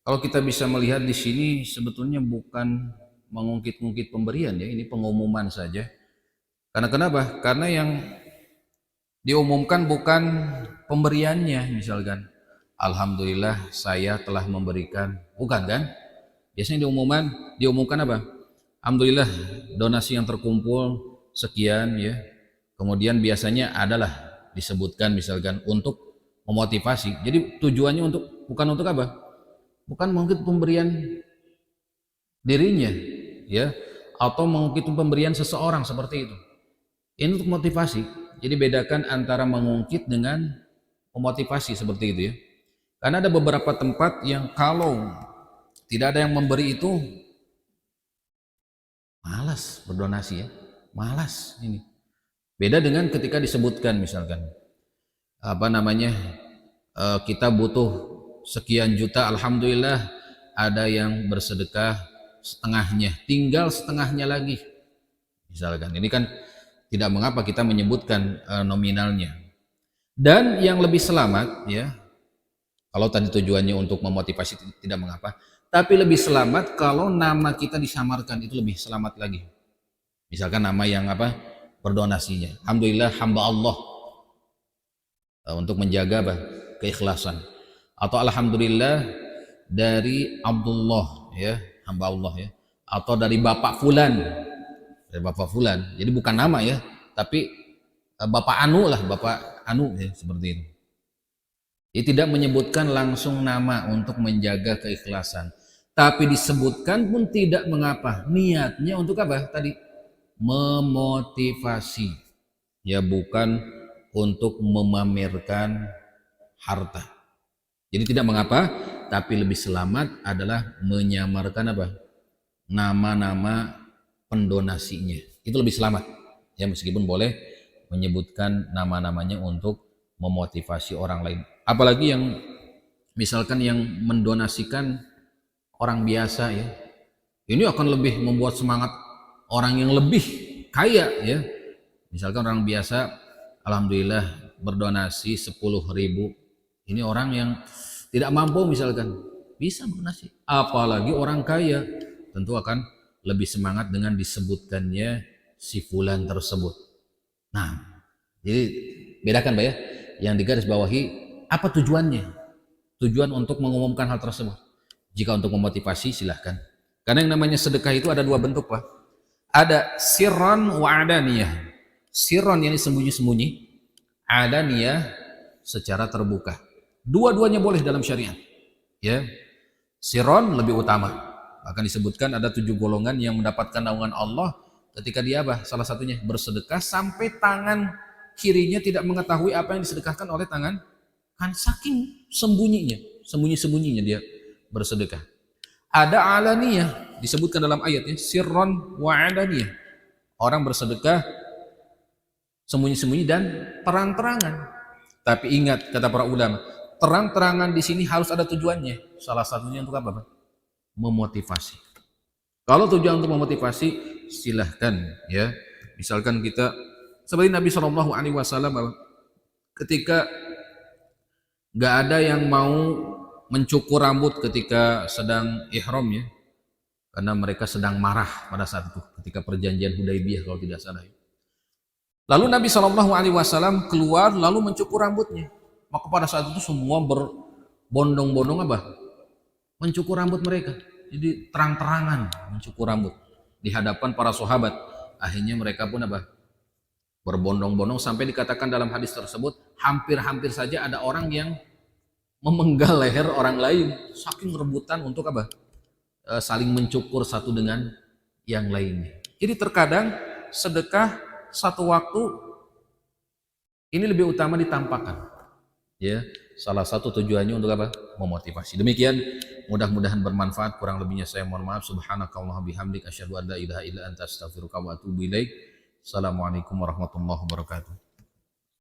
Kalau kita bisa melihat di sini sebetulnya bukan mengungkit-ungkit pemberian ya, ini pengumuman saja. Karena kenapa? Karena yang diumumkan bukan pemberiannya, misalkan alhamdulillah saya telah memberikan, bukan kan? Biasanya diumumkan apa? Alhamdulillah donasi yang terkumpul sekian ya. Kemudian biasanya adalah disebutkan misalkan untuk memotivasi. Jadi tujuannya bukan untuk apa? Bukan mungkin pemberian dirinya ya, atau mungkin pemberian seseorang seperti itu. Ini untuk motivasi. Jadi bedakan antara mengungkit dengan memotivasi seperti itu ya. Karena ada beberapa tempat yang kalau tidak ada yang memberi itu malas berdonasi ya, malas ini. Beda dengan ketika disebutkan misalkan apa namanya, kita butuh sekian juta, alhamdulillah ada yang bersedekah setengahnya, tinggal setengahnya lagi misalkan. Ini kan tidak mengapa kita menyebutkan nominalnya. Dan yang lebih selamat ya, kalau tadi tujuannya untuk memotivasi tidak mengapa, tapi lebih selamat kalau nama kita disamarkan, itu lebih selamat lagi. Misalkan nama yang apa, berdonasinya, alhamdulillah hamba Allah, untuk menjaga apa, keikhlasan, atau alhamdulillah dari Abdullah ya, hamba Allah ya, atau dari Bapak Fulan, dari Bapak Fulan. Jadi bukan nama ya, tapi Bapak Anu lah, Bapak Anu ya, seperti itu. Jadi tidak menyebutkan langsung nama untuk menjaga keikhlasan, tapi disebutkan pun tidak mengapa. Niatnya untuk apa tadi? Memotivasi ya, bukan untuk memamerkan harta. Jadi tidak mengapa, tapi lebih selamat adalah menyamarkan apa? Nama-nama pendonasinya. Itu lebih selamat. Ya, meskipun boleh menyebutkan nama-namanya untuk memotivasi orang lain. Apalagi yang misalkan yang mendonasikan orang biasa ya. Ini akan lebih membuat semangat orang yang lebih kaya ya. Misalkan orang biasa alhamdulillah berdonasi 10.000. Ini orang yang tidak mampu misalkan bisa berdonasi. Apalagi orang kaya, tentu akan lebih semangat dengan disebutkannya si fulan tersebut. Nah, jadi bedakan Pak ya. Yang digarisbawahi apa tujuannya? Tujuan untuk mengumumkan hal tersebut. Jika untuk memotivasi silahkan. Karena yang namanya sedekah itu ada dua bentuk Pak. Ada sirran wa adaniyah. Sirron yang sembunyi-sembunyi, adaniyah secara terbuka. Dua-duanya boleh dalam syariat. Ya, sirron lebih utama. Akan disebutkan ada 7 golongan yang mendapatkan naungan Allah ketika dia salah satunya bersedekah sampai tangan kirinya tidak mengetahui apa yang disedekahkan oleh tangan kan, saking sembunyinya dia bersedekah. Ada alaniyah, disebutkan dalam ayatnya sirron wa alaniyah, orang bersedekah sembunyi-sembunyi dan terang-terangan. Tapi ingat, kata para ulama, terang-terangan di sini harus ada tujuannya. Salah satunya untuk apa? Memotivasi. Kalau tujuan untuk memotivasi, silahkan ya. Misalkan kita seperti Nabi Shallallahu Alaihi Wasallam, ketika nggak ada yang mau mencukur rambut ketika sedang ihram ya, karena mereka sedang marah pada saat itu ketika perjanjian Hudaybiyah kalau tidak salah. Lalu Nabi Shallallahu Alaihi Wasallam keluar lalu mencukur rambutnya. Maka pada saat itu semua berbondong-bondong mencukur rambut mereka. Jadi terang-terangan mencukur rambut di hadapan para sahabat. Akhirnya mereka pun berbondong-bondong sampai dikatakan dalam hadis tersebut hampir-hampir saja ada orang yang memenggal leher orang lain saking rebutan untuk saling mencukur satu dengan yang lainnya. Jadi terkadang sedekah satu waktu ini lebih utama ditampakkan ya, salah satu tujuannya untuk memotivasi. Demikian, mudah-mudahan bermanfaat. Kurang lebihnya saya mohon maaf. Subhanakallahumma bihamdik asyhadu an la ilaha illa anta astaghfiruka wa atubu ilaik. Assalamualaikum warahmatullahi wabarakatuh.